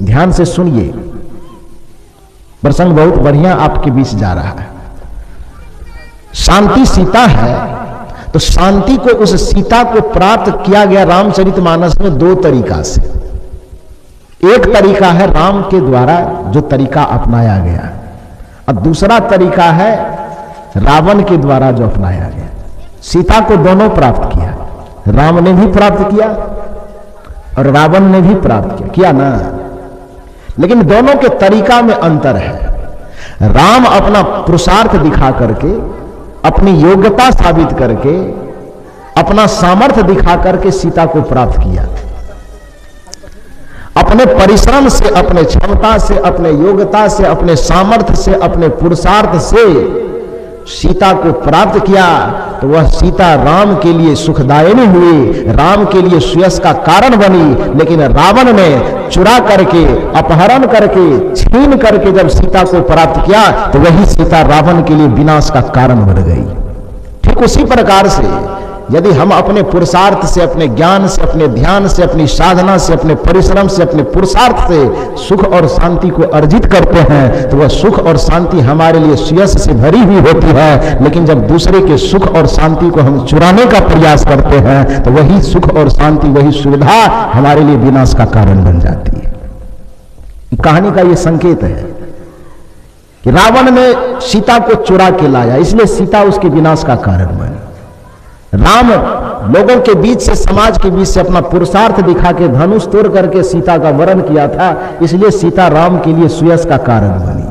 ध्यान से सुनिए, प्रसंग बहुत बढ़िया आपके बीच जा रहा है। शांति सीता है, तो शांति को, उस सीता को प्राप्त किया गया रामचरितमानस में दो तरीका से। एक तरीका है राम के द्वारा जो तरीका अपनाया गया, और दूसरा तरीका है रावण के द्वारा जो अपनाया गया। सीता को दोनों प्राप्त किया, राम ने भी प्राप्त किया और रावण ने भी प्राप्त किया ना। लेकिन दोनों के तरीका में अंतर है। राम अपना पुरुषार्थ दिखा करके, अपनी योग्यता साबित करके, अपना सामर्थ्य दिखा करके सीता को प्राप्त किया। अपने परिश्रम से, अपने क्षमता से, अपने योग्यता से, अपने सामर्थ्य से, अपने पुरुषार्थ से सीता को प्राप्त किया, तो वह सीता राम के लिए सुखदायिनी हुई, राम के लिए सुयश का कारण बनी। लेकिन रावण ने चुरा करके, अपहरण करके, छीन करके जब सीता को प्राप्त किया, तो वही सीता रावण के लिए विनाश का कारण बन गई। ठीक उसी प्रकार से यदि हम अपने पुरुषार्थ से, अपने ज्ञान से, अपने ध्यान से, अपनी साधना से, अपने परिश्रम से, अपने पुरुषार्थ से सुख और शांति को अर्जित करते हैं, तो वह सुख और शांति हमारे लिए सुयश से भरी हुई होती है। लेकिन जब दूसरे के सुख और शांति को हम चुराने का प्रयास करते हैं, तो वही सुख और शांति, वही सुविधा हमारे लिए विनाश का कारण बन जाती है। कहानी का यह संकेत है कि रावण ने सीता को चुरा के लाया, इसलिए सीता उसके विनाश का कारण बनी। राम लोगों के बीच से, समाज के बीच से अपना पुरुषार्थ दिखा के धनुष तोड़ करके सीता का वरण किया था, इसलिए सीता राम के लिए सुयश का कारण बनी।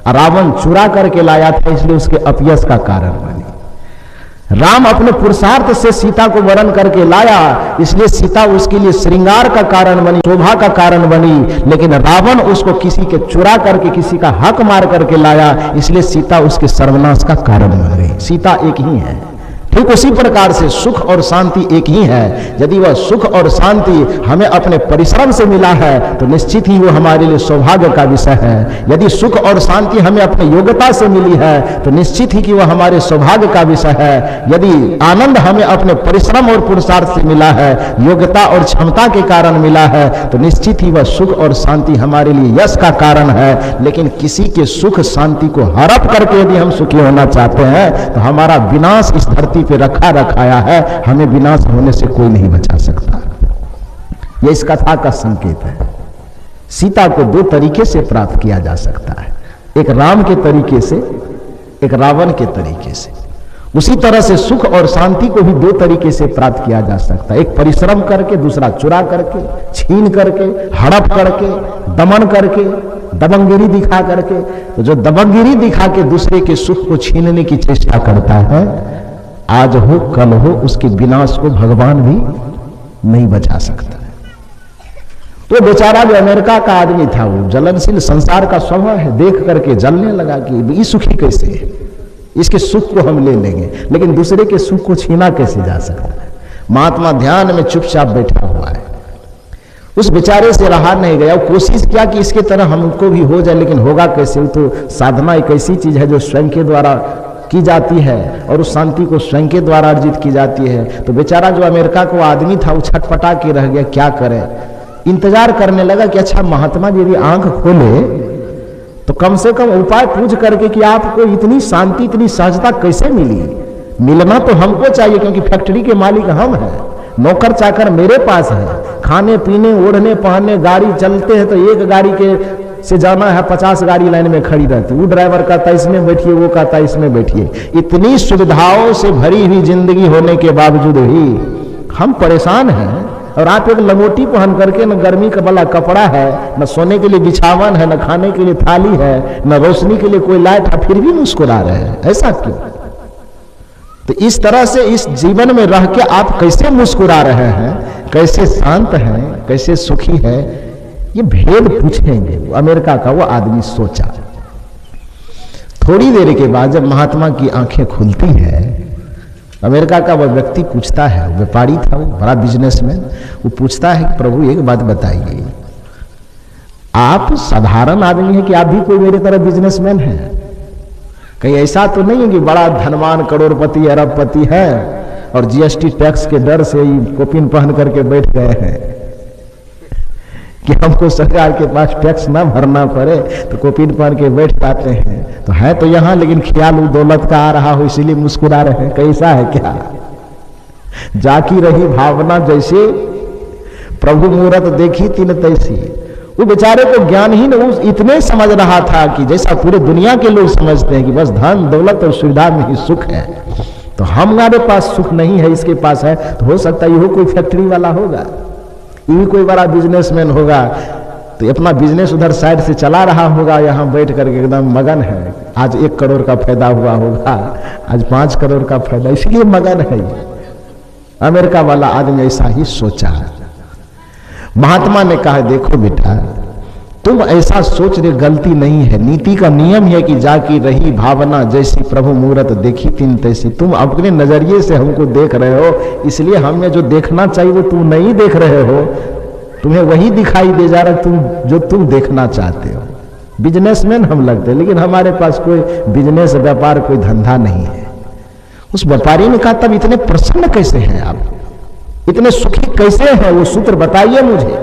और रावण चुरा करके लाया था, इसलिए उसके अपयश का कारण बनी। राम अपने पुरुषार्थ से सीता को वरण करके लाया, इसलिए सीता उसके लिए श्रृंगार का कारण बनी, शोभा का कारण बनी। लेकिन रावण उसको किसी के चुरा करके, किसी का हक मार करके लाया, इसलिए सीता उसके सर्वनाश का कारण बन गई। सीता एक ही है। ठीक उसी प्रकार से सुख और शांति एक ही है। यदि वह सुख और शांति हमें अपने परिश्रम से मिला है तो निश्चित ही वो हमारे लिए सौभाग्य का विषय है। यदि सुख और शांति हमें अपनी योग्यता से मिली है तो निश्चित ही कि वह हमारे सौभाग्य का विषय है। यदि आनंद हमें अपने परिश्रम और पुरुषार्थ से मिला है, योग्यता और क्षमता के कारण मिला है, तो निश्चित ही वह सुख और शांति हमारे लिए यश का कारण है। लेकिन किसी के सुख शांति को हड़प करके यदि हम सुखी होना चाहते हैं तो हमारा विनाश इस धरती पे रखाया है। हमें विनाश होने से कोई नहीं बचा सकता। यह इस कथा का संकेत है। सीता को दो तरीके से प्राप्त किया जा सकता है, एक राम के तरीके से, एक रावण के तरीके से। उसी तरह से सुख और शांति को भी दो तरीके से प्राप्त किया जा सकता है, एक परिश्रम करके, दूसरा चुरा करके, छीन करके, हड़प करके, दमन करके, दबंगगिरी दिखा करके। तो जो दबंगगिरी दिखा के दूसरे के सुख को छीनने की चेष्टा करता है, आज हो कल हो, उसके विनाश को भगवान भी नहीं बचा सकता। तो बेचारा जो अमेरिका का आदमी था, वो जलनशील संसार का स्वभाव है, देख करके जलने लगा कि ये सुखी कैसे है, इसके सुख को हम ले लेंगे। लेकिन दूसरे के सुख को छीना कैसे जा सकता है। महात्मा ध्यान में चुपचाप बैठा हुआ है, उस बेचारे से रहा नहीं गया। कोशिश किया कि इसके तरह हमको भी हो जाए, लेकिन होगा कैसे। तो साधना एक ऐसी चीज है जो स्वयं के द्वारा की जाती है और उस शांति को स्वयं के द्वारा अर्जित की जाती है। तो बेचारा जो अमेरिका का आदमी था वो छटपटा के रह गया, क्या करे। इंतजार करने लगा कि अच्छा महात्मा जी यदि आंख खोले तो कम से कम उपाय पूछ करके कि आपको इतनी शांति, इतनी सहजता कैसे मिली। मिलना तो हमको चाहिए, क्योंकि फैक्ट्री के मालिक हम हैं, नौकर चाकर मेरे पास है, खाने पीने, ओढ़ने पहनने, गाड़ी चलते हैं तो एक गाड़ी के से जाना है 50 गाड़ी लाइन में खड़ी रहती। वो ड्राइवर कहता है इसमें बैठिए, वो कहता है इसमें बैठिए। इतनी सुविधाओं से भरी हुई जिंदगी होने के बावजूद भी हम परेशान हैं। और आप एक लंगोटी पहन करके, न गर्मी का वाला कपड़ा है, न सोने के लिए बिछावन है, न खाने के लिए थाली है, न रोशनी के लिए कोई लाइट है, फिर भी मुस्कुरा रहे हैं। ऐसा क्यों? तो इस तरह से इस जीवन में रह के आप कैसे मुस्कुरा रहे हैं, कैसे शांत हैं, कैसे सुखी है, ये भेद पूछेंगे। अमेरिका का वो आदमी सोचा। थोड़ी देर के बाद जब महात्मा की आंखें खुलती है, अमेरिका का वह व्यक्ति पूछता है, व्यापारी था वो, बड़ा बिजनेसमैन, वो पूछता है कि प्रभु एक बात बताइए, आप साधारण आदमी हैं कि आप भी कोई मेरे तरह बिजनेसमैन हैं? कहीं ऐसा तो नहीं है कि बड़ा धनवान, करोड़पति, अरबपति है और जीएसटी टैक्स के डर से ही कोपिन पहन करके बैठ गए हैं कि हमको सरकार के पास टैक्स ना भरना पड़े तो कोपिन पहन के बैठ पाते हैं? तो है तो यहाँ, लेकिन ख्याल दौलत का आ रहा हो इसीलिए मुस्कुरा रहे हैं। कैसा है क्या? जाकी रही भावना जैसे, प्रभु मूरत देखी तिन तैसी। वो बेचारे को ज्ञानहीन वो इतने समझ रहा था कि जैसा पूरे दुनिया के लोग समझते हैं कि बस धन दौलत और सुविधा में ही सुख है, तो हमारे पास सुख नहीं है, इसके पास है। तो हो सकता है ये कोई फैक्ट्री वाला होगा, ये भी कोई बड़ा बिजनेसमैन होगा, तो अपना बिजनेस उधर साइड से चला रहा होगा, यहाँ बैठ करके एकदम मगन है। आज 1 करोड़ का फायदा हुआ होगा, आज 5 करोड़ का फायदा, इसलिए मगन है। अमेरिका वाला आदमी ऐसा ही सोचा। महात्मा ने कहा देखो बेटा, तुम ऐसा सोच रहे, गलती नहीं है। नीति का नियम है कि जाकी रही भावना जैसी, प्रभु मूरत देखी तिन तैसी। तुम अपने नजरिए से हमको देख रहे हो, इसलिए हमें जो देखना चाहिए वो तुम नहीं देख रहे हो, तुम्हें वही दिखाई दे जा रहा तुम जो तुम देखना चाहते हो। बिजनेसमैन हम लगते हैं, लेकिन हमारे पास कोई बिजनेस, व्यापार, कोई धंधा नहीं है। उस व्यापारी ने कहा तब इतने प्रसन्न कैसे हैं आप, इतने सुखी कैसे हैं, वो सूत्र बताइए मुझे।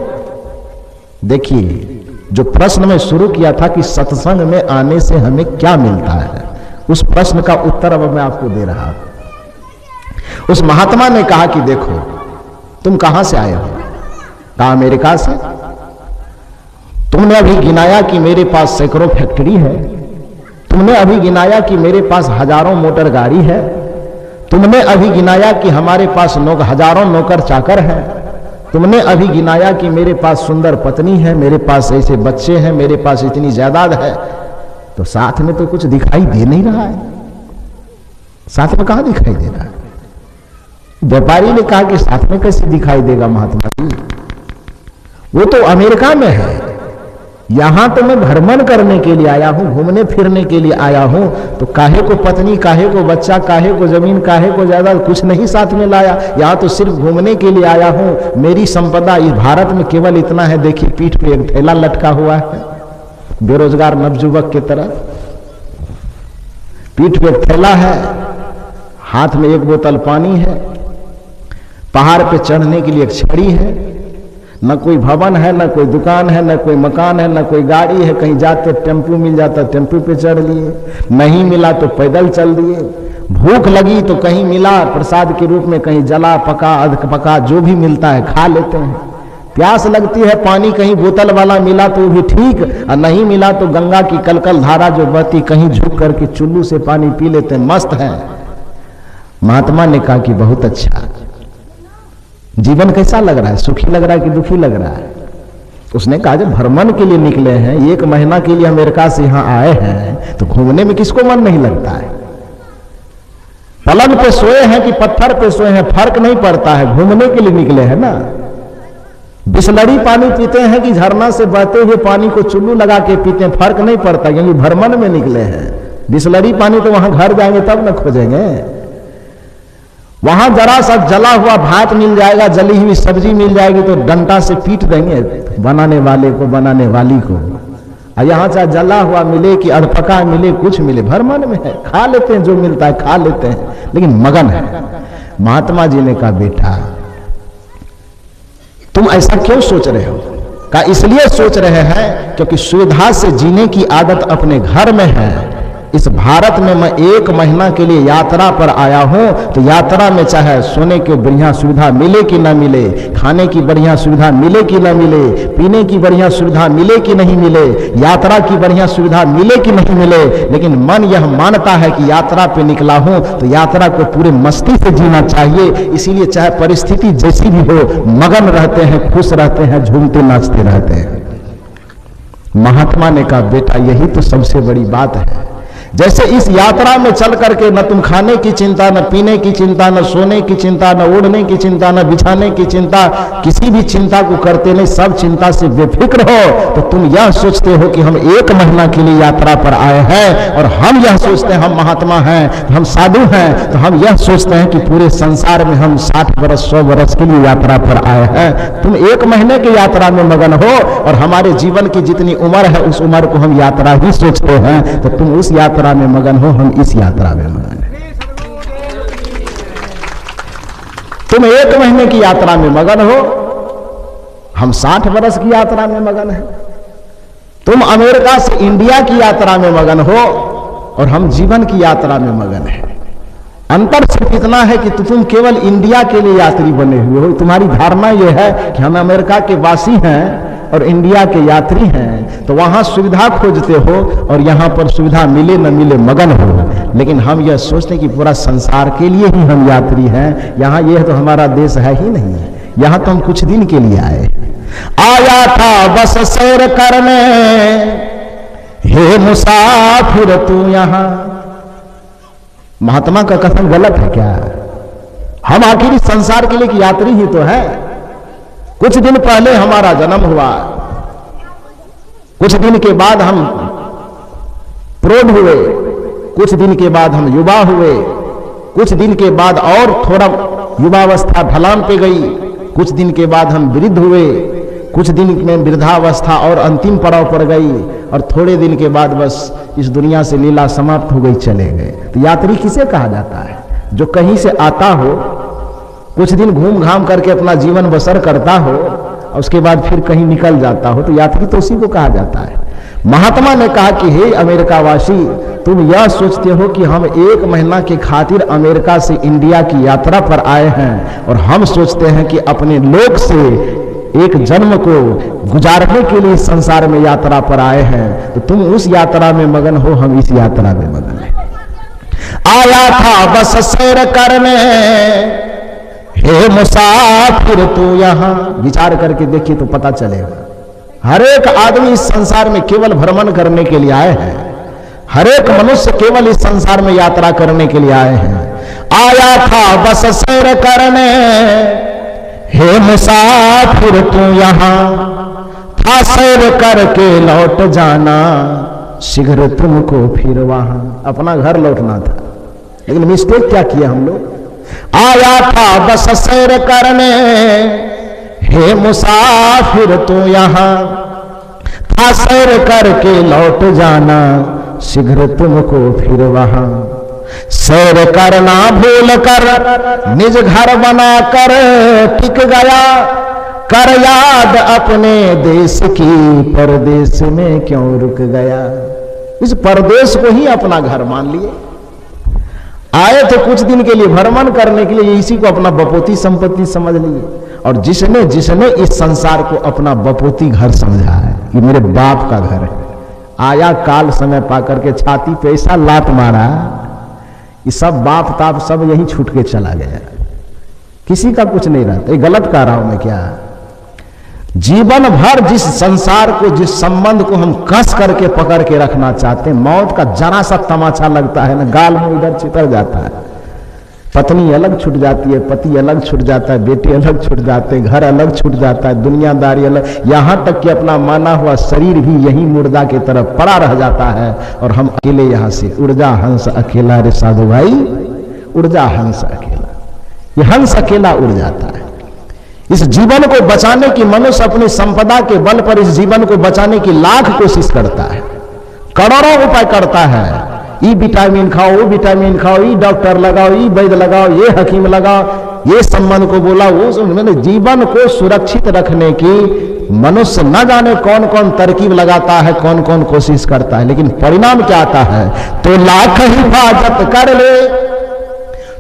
देखिए, जो प्रश्न में शुरू किया था कि सत्संग में आने से हमें क्या मिलता है, उस प्रश्न का उत्तर अब मैं आपको दे रहा हूं। उस महात्मा ने कहा कि देखो, तुम कहां से आए हो? कहा अमेरिका से। तुमने अभी गिनाया कि मेरे पास सैकड़ों फैक्ट्री है, तुमने अभी गिनाया कि मेरे पास हजारों मोटर गाड़ी है, तुमने अभी गिनाया कि हमारे पास हजारों नौकर चाकर हैं, तुमने अभी गिनाया कि मेरे पास सुंदर पत्नी है, मेरे पास ऐसे बच्चे हैं, मेरे पास इतनी जायदाद है। तो साथ में तो कुछ दिखाई दे नहीं रहा है। साथ में कहां दिखाई दे रहा है? व्यापारी ने कहा कि साथ में कैसे दिखाई देगा महात्मा जी, वो तो अमेरिका में है, यहां तो मैं भ्रमण करने के लिए आया हूं, घूमने फिरने के लिए आया हूं, तो काहे को पत्नी, काहे को बच्चा, काहे को जमीन, काहे को ज्यादा, कुछ नहीं साथ में लाया। यहां तो सिर्फ घूमने के लिए आया हूं। मेरी संपदा इस भारत में केवल इतना है, देखिए पीठ पे एक थैला लटका हुआ है, बेरोजगार नवजुवक की तरह पीठ पे एक थैला है, हाथ में एक बोतल पानी है, पहाड़ पे चढ़ने के लिए एक छड़ी है, न कोई भवन है, न कोई दुकान है, न कोई मकान है, न कोई गाड़ी है। कहीं जाते टेम्पू मिल जाता टेम्पू पे चढ़ लिए, नहीं मिला तो पैदल चल दिए। भूख लगी तो कहीं मिला प्रसाद के रूप में, कहीं जला पका अध पका जो भी मिलता है खा लेते हैं। प्यास लगती है, पानी कहीं बोतल वाला मिला तो भी ठीक, और नहीं मिला तो गंगा की कलकल धारा जो बहती, कहीं झुक करके चुल्लू से पानी पी लेते हैं, मस्त है। महात्मा ने कहा कि बहुत अच्छा, जीवन कैसा लग रहा है, सुखी लग रहा है कि दुखी लग रहा है? उसने कहा जब भ्रमण के लिए निकले हैं, 1 महीना के लिए अमेरिका से यहां आए हैं, तो घूमने में किसको मन नहीं लगता है? पलंग पे सोए हैं कि पत्थर पे सोए हैं, फर्क नहीं पड़ता है, घूमने के लिए निकले हैं ना। बिसलरी पानी पीते हैं कि झरना से बहते हुए पानी को चुल्लू लगा के पीते हैं, फर्क नहीं पड़ता, क्योंकि भ्रमण में निकले हैं। बिसलरी पानी तो वहां घर जाएंगे तब न खोजेंगे। वहां जरा सा जला हुआ भात मिल जाएगा, जली हुई सब्जी मिल जाएगी तो डंडा से पीट देंगे बनाने वाले को, बनाने वाली को। और यहां चाहे जला हुआ मिले कि अधपका मिले, कुछ मिले, भ्रमण में है, खा लेते हैं, जो मिलता है खा लेते हैं, लेकिन मगन है। महात्मा जी ने कहा बेटा तुम ऐसा क्यों सोच रहे हो? कहा इसलिए सोच रहे हैं क्योंकि सुविधा से जीने की आदत अपने घर में है। इस भारत में मैं 1 महीना के लिए यात्रा पर आया हूं, तो यात्रा में चाहे सोने की बढ़िया सुविधा मिले कि ना मिले, खाने की बढ़िया सुविधा मिले कि ना मिले, पीने की बढ़िया सुविधा मिले कि नहीं मिले, यात्रा की बढ़िया सुविधा मिले कि नहीं मिले, लेकिन मन यह मानता है कि यात्रा पे निकला हूं तो यात्रा को पूरे मस्ती से जीना चाहिए। इसीलिए चाहे परिस्थिति जैसी भी हो, मगन रहते हैं, खुश रहते हैं, झूमते नाचते रहते हैं। महात्मा ने कहा बेटा यही तो सबसे बड़ी बात है। जैसे इस यात्रा में चल करके न तुम खाने की चिंता, न पीने की चिंता, न सोने की चिंता, न ओढ़ने की चिंता, न बिछाने की चिंता, किसी भी चिंता को करते नहीं, सब चिंता से बेफिक्र हो, तो तुम यह सोचते हो कि हम 1 महीना के लिए यात्रा पर आए हैं, और हम यह सोचते हैं हम महात्मा हैं, हम साधु हैं, तो हम यह सोचते हैं कि पूरे संसार में हम 60 वर्ष 100 वर्ष के लिए यात्रा पर आए हैं। तुम 1 महीने की यात्रा में मगन हो, और हमारे जीवन की जितनी उम्र है उस उम्र को हम यात्रा ही सोचते हैं। तो तुम उस यात्रा में मगन हो, हम इस यात्रा में मगन हैं। तुम 1 महीने की यात्रा में मगन हो, हम 60 वर्ष की यात्रा में मगन हैं। तुम अमेरिका से इंडिया की यात्रा में मगन हो, और हम जीवन की यात्रा में मगन हैं। अंतर सिर्फ इतना है कि तुम केवल इंडिया के लिए यात्री बने हुए हो। तुम्हारी धारणा यह है कि हम अमेरिका के वासी हैं और इंडिया के यात्री हैं, तो वहां सुविधा खोजते हो, और यहां पर सुविधा मिले न मिले मगन हो। लेकिन हम यह सोचते हैं कि पूरा संसार के लिए ही हम यात्री हैं, यहां यह तो हमारा देश है ही नहीं है, यहां तो हम कुछ दिन के लिए आए। आया था बस सैर करने, हे मुसाफिर तू यहां। महात्मा का कथन गलत है क्या? हम आखिर इस संसार के लिए यात्री ही तो है। कुछ दिन पहले हमारा जन्म हुआ, कुछ दिन के बाद हम प्रौढ़ हुए, कुछ दिन के बाद हम युवा हुए, कुछ दिन के बाद और थोड़ा युवावस्था ढलान पे गई, कुछ दिन के बाद हम वृद्ध हुए, कुछ दिन में वृद्धावस्था और अंतिम पड़ाव पर गई, और थोड़े दिन के बाद बस इस दुनिया से लीला समाप्त हो गई, चले गए। तो यात्री किसे कहा जाता है? जो कहीं से आता हो, कुछ दिन घूम घाम करके अपना जीवन बसर करता हो, और उसके बाद फिर कहीं निकल जाता हो, तो यात्री तो उसी को कहा जाता है। महात्मा ने कहा कि हे अमेरिका वासी, तुम यह सोचते हो कि हम 1 महीना के खातिर अमेरिका से इंडिया की यात्रा पर आए हैं, और हम सोचते हैं कि अपने लोक से एक जन्म को गुजारने के लिए संसार में यात्रा पर आए हैं। तो तुम उस यात्रा में मगन हो, हम इस यात्रा में मगन हैं। आया था बस सैर करने, हे मुसाफिर तू यहां। विचार करके देखिए तो पता चलेगा। हर एक आदमी इस संसार में केवल भ्रमण करने के लिए आए हैं, हर एक मनुष्य केवल इस संसार में यात्रा करने के लिए आए हैं। आया था बस सैर करने, हे मुसाफिर तू यहां, था सैर करके लौट जाना, शीघ्र तुमको फिर वहां। अपना घर लौटना था, लेकिन मिस्टेक क्या किया हम लोग? आया था बस सैर करने, हे मुसाफिर तू यहां, था सैर करके लौट जाना, शीघ्र तुमको फिर वहां। सैर करना भूल कर निज घर बना कर टिक गया, कर याद अपने देश की, परदेश में क्यों रुक गया। इस परदेश को ही अपना घर मान लिए। आए तो कुछ दिन के लिए भ्रमण करने के लिए, इसी को अपना बपोती संपत्ति समझ लिए। और जिसने जिसने इस संसार को अपना बपोती घर समझा है, ये मेरे बाप का घर है, आया काल समय पाकर के छाती पे ऐसा लात मारा, ये सब बाप ताप सब यहीं छूट के चला गया, किसी का कुछ नहीं रहता। ये गलत कह रहा हूं मैं क्या? जीवन भर जिस संसार को, जिस संबंध को हम कस करके पकड़ के रखना चाहते हैं, मौत का जरा सा तमाचा लगता है ना, गाल में इधर चितर जाता है। पत्नी अलग छूट जाती है, पति अलग छूट जाता है, बेटे अलग छूट जाते हैं, घर अलग छूट जाता है, दुनियादारी अलग, यहां तक कि अपना माना हुआ शरीर भी यही मुर्दा की तरफ पड़ा रह जाता है। और हम अकेले यहां से, उड़ जा हंस अकेला रे साधु भाई, उड़ जा हंस अकेला। ये हंस अकेला उड़ जाता है। इस जीवन को बचाने की, मनुष्य अपनी संपदा के बल पर इस जीवन को बचाने की लाख कोशिश करता है, करोड़ों उपाय करता है। ई विटामिन खाओ, वो विटामिन खाओ, ई डॉक्टर लगाओ, ई वैद्य लगाओ, ये हकीम लगाओ, ये संबंध को बोला, वो मैंने जीवन को सुरक्षित रखने की मनुष्य न जाने कौन कौन तरकीब लगाता है, कौन कौन कोशिश करता है। लेकिन परिणाम क्या आता है? तो लाख हिफाजत कर ले,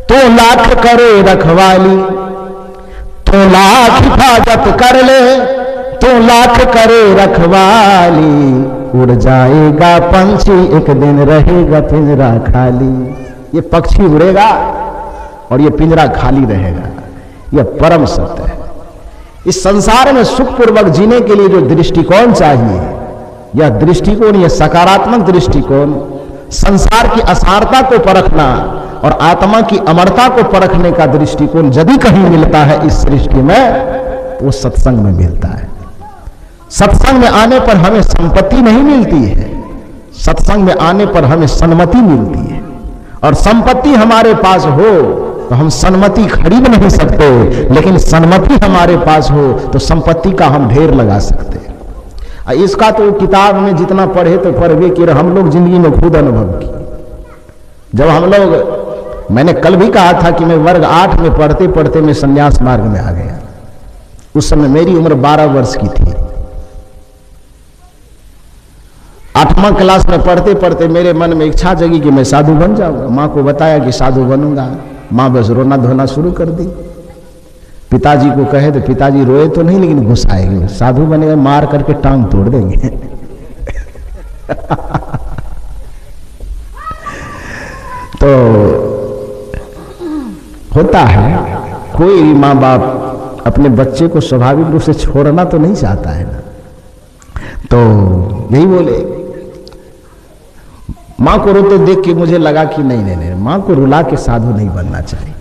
तो लाख करे रखवाली, तो लाख हिफाजत कर ले, तो लाख करे रखवाली, उड़ जाएगा पंछी एक दिन रहेगा पिंजरा खाली। ये पक्षी उड़ेगा और ये पिंजरा खाली रहेगा, यह परम सत्य है। इस संसार में सुखपूर्वक जीने के लिए जो दृष्टिकोण चाहिए, यह दृष्टिकोण, यह सकारात्मक दृष्टिकोण, संसार की असारता को परखना और आत्मा की अमरता को परखने का दृष्टिकोण यदि कहीं मिलता है इस सृष्टि में, तो वो सत्संग में मिलता है। सत्संग में आने पर हमें संपत्ति नहीं मिलती है, सत्संग में आने पर हमें सन्मति मिलती है। और संपत्ति हमारे पास हो तो हम सन्मति खरीद नहीं सकते, लेकिन सन्मति हमारे पास हो तो संपत्ति का हम ढेर लगा सकते हैं। इसका तो किताब में जितना पढ़े तो पढ़वे कि हम लोग जिंदगी में खुद अनुभव की। जब हम लोग, मैंने कल भी कहा था कि मैं वर्ग 8 में पढ़ते पढ़ते मैं संन्यास मार्ग में आ गया। उस समय मेरी उम्र 12 वर्ष की थी। 8वां क्लास में पढ़ते पढ़ते मेरे मन में इच्छा जगी कि मैं साधु बन जाऊंगा। माँ को बताया कि साधु बनूंगा, माँ बस रोना धोना शुरू कर दी। पिताजी को कहे तो पिताजी रोए तो नहीं, लेकिन गुस्साएंगे, साधु बनेगा मार करके टांग तोड़ देंगे। तो होता है, कोई माँ बाप अपने बच्चे को स्वाभाविक रूप से छोड़ना तो नहीं चाहता है ना। तो यही बोले, माँ को रोते देख के मुझे लगा कि नहीं, माँ को रुला के साधु नहीं बनना चाहिए।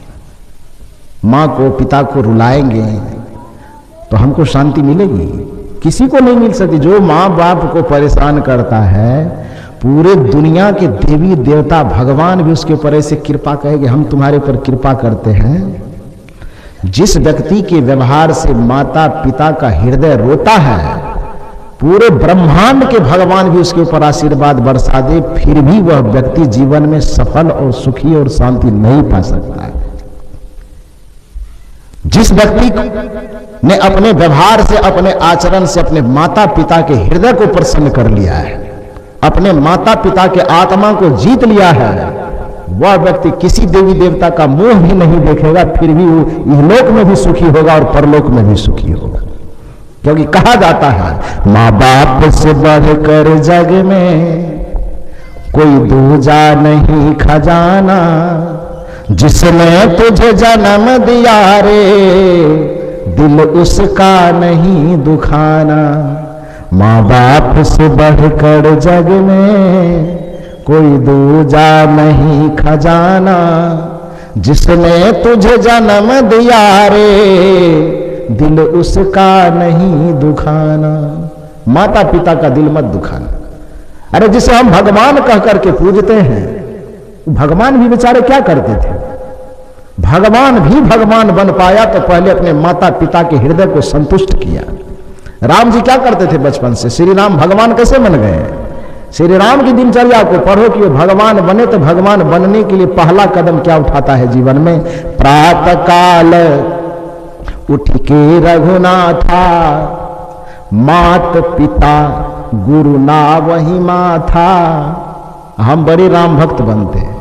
माँ को, पिता को रुलाएंगे तो हमको शांति मिलेगी? किसी को नहीं मिल सकती। जो माँ बाप को परेशान करता है, पूरे दुनिया के देवी देवता भगवान भी उसके ऊपर ऐसे कृपा कहेंगे, हम तुम्हारे ऊपर कृपा करते हैं। जिस व्यक्ति के व्यवहार से माता पिता का हृदय रोता है, पूरे ब्रह्मांड के भगवान भी उसके ऊपर आशीर्वाद बरसा दे, फिर भी वह व्यक्ति जीवन में सफल और सुखी और शांति नहीं पा सकता है। जिस व्यक्ति ने अपने व्यवहार से, अपने आचरण से अपने माता पिता के हृदय को प्रसन्न कर लिया है, अपने माता पिता के आत्मा को जीत लिया है, वह व्यक्ति किसी देवी देवता का मुंह भी नहीं देखेगा, फिर भी वो इहलोक में भी सुखी होगा और परलोक में भी सुखी होगा। क्योंकि कहा जाता है, माँ बाप से बढ़कर जग में कोई दूजा नहीं खजाना, जिसने तुझे जन्म दिया रे दिल उसका नहीं दुखाना। माँ बाप से बढ़कर जग में कोई दूजा नहीं खजाना, जिसने तुझे जन्म दिया रे दिल उसका नहीं दुखाना। माता पिता का दिल मत दुखाना। अरे जिसे हम भगवान कह करके पूजते हैं, भगवान भी बेचारे क्या करते थे? भगवान भी भगवान बन पाया तो पहले अपने माता पिता के हृदय को संतुष्ट किया। राम जी क्या करते थे बचपन से? श्री राम भगवान कैसे बन गए? श्री राम की दिनचर्या को पढ़ो कि वो भगवान बने तो भगवान बनने के लिए पहला कदम क्या उठाता है जीवन में? प्रातः काल उठ के रघुनाथा, मात पिता गुरु ना वही माथा। हम बड़े राम भक्त बनते हैं,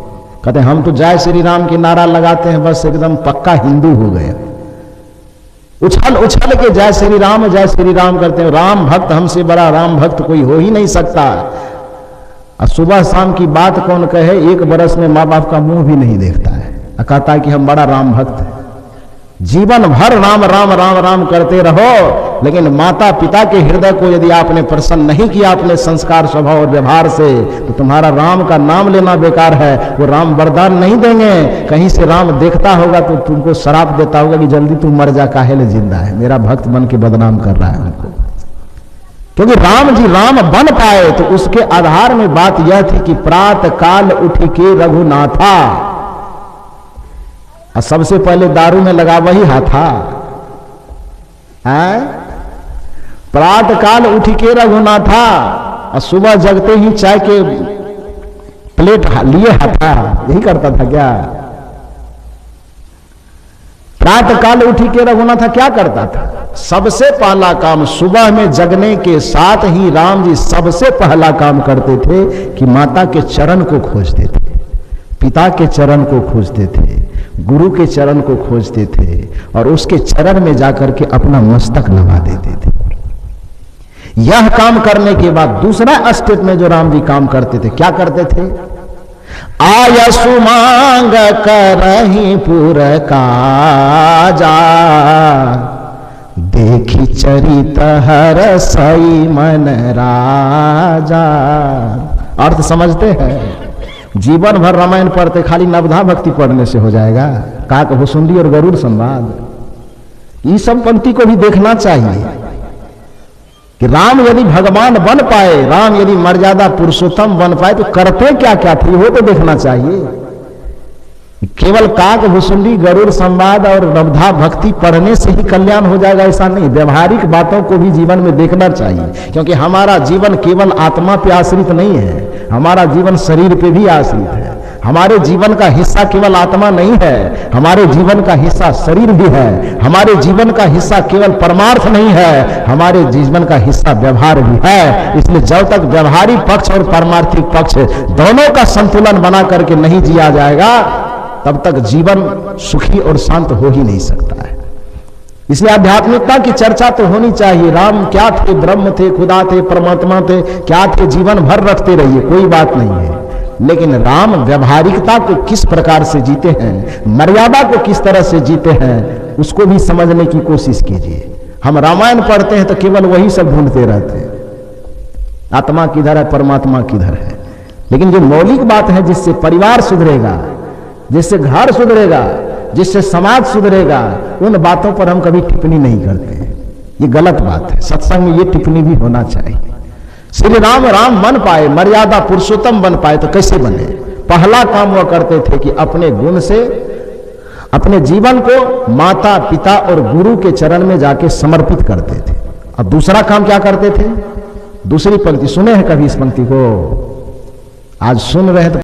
कहते हम तो जय श्री राम की नारा लगाते हैं, बस एकदम पक्का हिंदू हो गए। उछल उछल के जय श्री राम करते हैं। राम भक्त, हमसे बड़ा राम भक्त कोई हो ही नहीं सकता। और सुबह शाम की बात कौन कहे, 1 बरस में माँ बाप का मुंह भी नहीं देखता है, कहता है कि हम बड़ा राम भक्त है। जीवन भर राम राम राम राम करते रहो, लेकिन माता पिता के हृदय को यदि आपने प्रसन्न नहीं किया अपने संस्कार स्वभाव और व्यवहार से, तो तुम्हारा राम का नाम लेना बेकार है। वो राम वरदान नहीं देंगे। कहीं से राम देखता होगा तो तुमको श्राप देता होगा कि जल्दी तू मर जा, काहे ले जिंदा है, मेरा भक्त बन के बदनाम कर रहा है हमको। क्योंकि राम जी राम बन पाए तो उसके आधार में बात यह थी कि प्रातः काल उठ के रघुनाथा, और सबसे पहले दारू में लगा वही हाथा। प्रातः काल उठ के रघुनाथा, और सुबह जगते ही चाय के प्लेट लिए हाथा, यही करता था क्या? प्रातः काल उठ के रघुनाथा क्या करता था? सबसे पहला काम सुबह में जगने के साथ ही राम जी सबसे पहला काम करते थे कि माता के चरण को खोजते थे, पिता के चरण को खोजते थे, गुरु के चरण को खोजते थे, और उसके चरण में जाकर के अपना मस्तक नवा देते थे। यह काम करने के बाद दूसरा स्टेप में जो राम जी काम करते थे, क्या करते थे? आयसु मांग करहि पुर काजा, देखी चरित हरसई मन राजा। अर्थ समझते हैं? जीवन भर रामायण पढ़ते, खाली नवधा भक्ति पढ़ने से हो जाएगा? काक भुसुंडी और गरुड़ संवाद, ये सब पंक्ति को भी देखना चाहिए कि राम यदि भगवान बन पाए, राम यदि मर्यादा पुरुषोत्तम बन पाए तो करते क्या क्या थे, वो तो देखना चाहिए। केवल काक भुसुंडी गरुड़ संवाद और नवधा भक्ति पढ़ने से ही कल्याण हो जाएगा ऐसा नहीं, व्यवहारिक बातों को भी जीवन में देखना चाहिए। क्योंकि हमारा जीवन केवल आत्मा पे आश्रित नहीं है, हमारा जीवन शरीर पे भी आश्रित है। हमारे जीवन का हिस्सा केवल आत्मा नहीं है, हमारे जीवन का हिस्सा शरीर भी है। हमारे जीवन का हिस्सा केवल परमार्थ नहीं है, हमारे जीवन का हिस्सा व्यवहार भी है। इसलिए जब तक व्यवहारिक पक्ष और परमार्थिक पक्ष दोनों का संतुलन बना करके नहीं जिया जाएगा, तब तक जीवन सुखी और शांत हो ही नहीं सकता है। इसलिए आध्यात्मिकता की चर्चा तो होनी चाहिए। राम क्या थे? ब्रह्म थे, खुदा थे, परमात्मा थे, क्या थे? जीवन भर रखते रहिए, कोई बात नहीं है। लेकिन राम व्यवहारिकता को किस प्रकार से जीते हैं, मर्यादा को किस तरह से जीते हैं, उसको भी समझने की कोशिश कीजिए। हम रामायण पढ़ते हैं तो केवल वही सब ढूंढते रहते हैं, आत्मा किधर है, परमात्मा किधर है। लेकिन जो मौलिक बात है, जिससे परिवार सुधरेगा, जिससे घर सुधरेगा, जिससे समाज सुधरेगा, उन बातों पर हम कभी टिप्पणी नहीं करते। ये गलत बात है। सत्संग में ये टिप्पणी भी होना चाहिए। श्री राम राम बन पाए, मर्यादा पुरुषोत्तम बन पाए तो कैसे बने? पहला काम वह करते थे कि अपने गुण से अपने जीवन को माता पिता और गुरु के चरण में जाके समर्पित करते थे। अब दूसरा काम क्या करते थे? दूसरी पंक्ति सुने हैं कभी इस पंक्ति को? आज सुन रहे हैं तो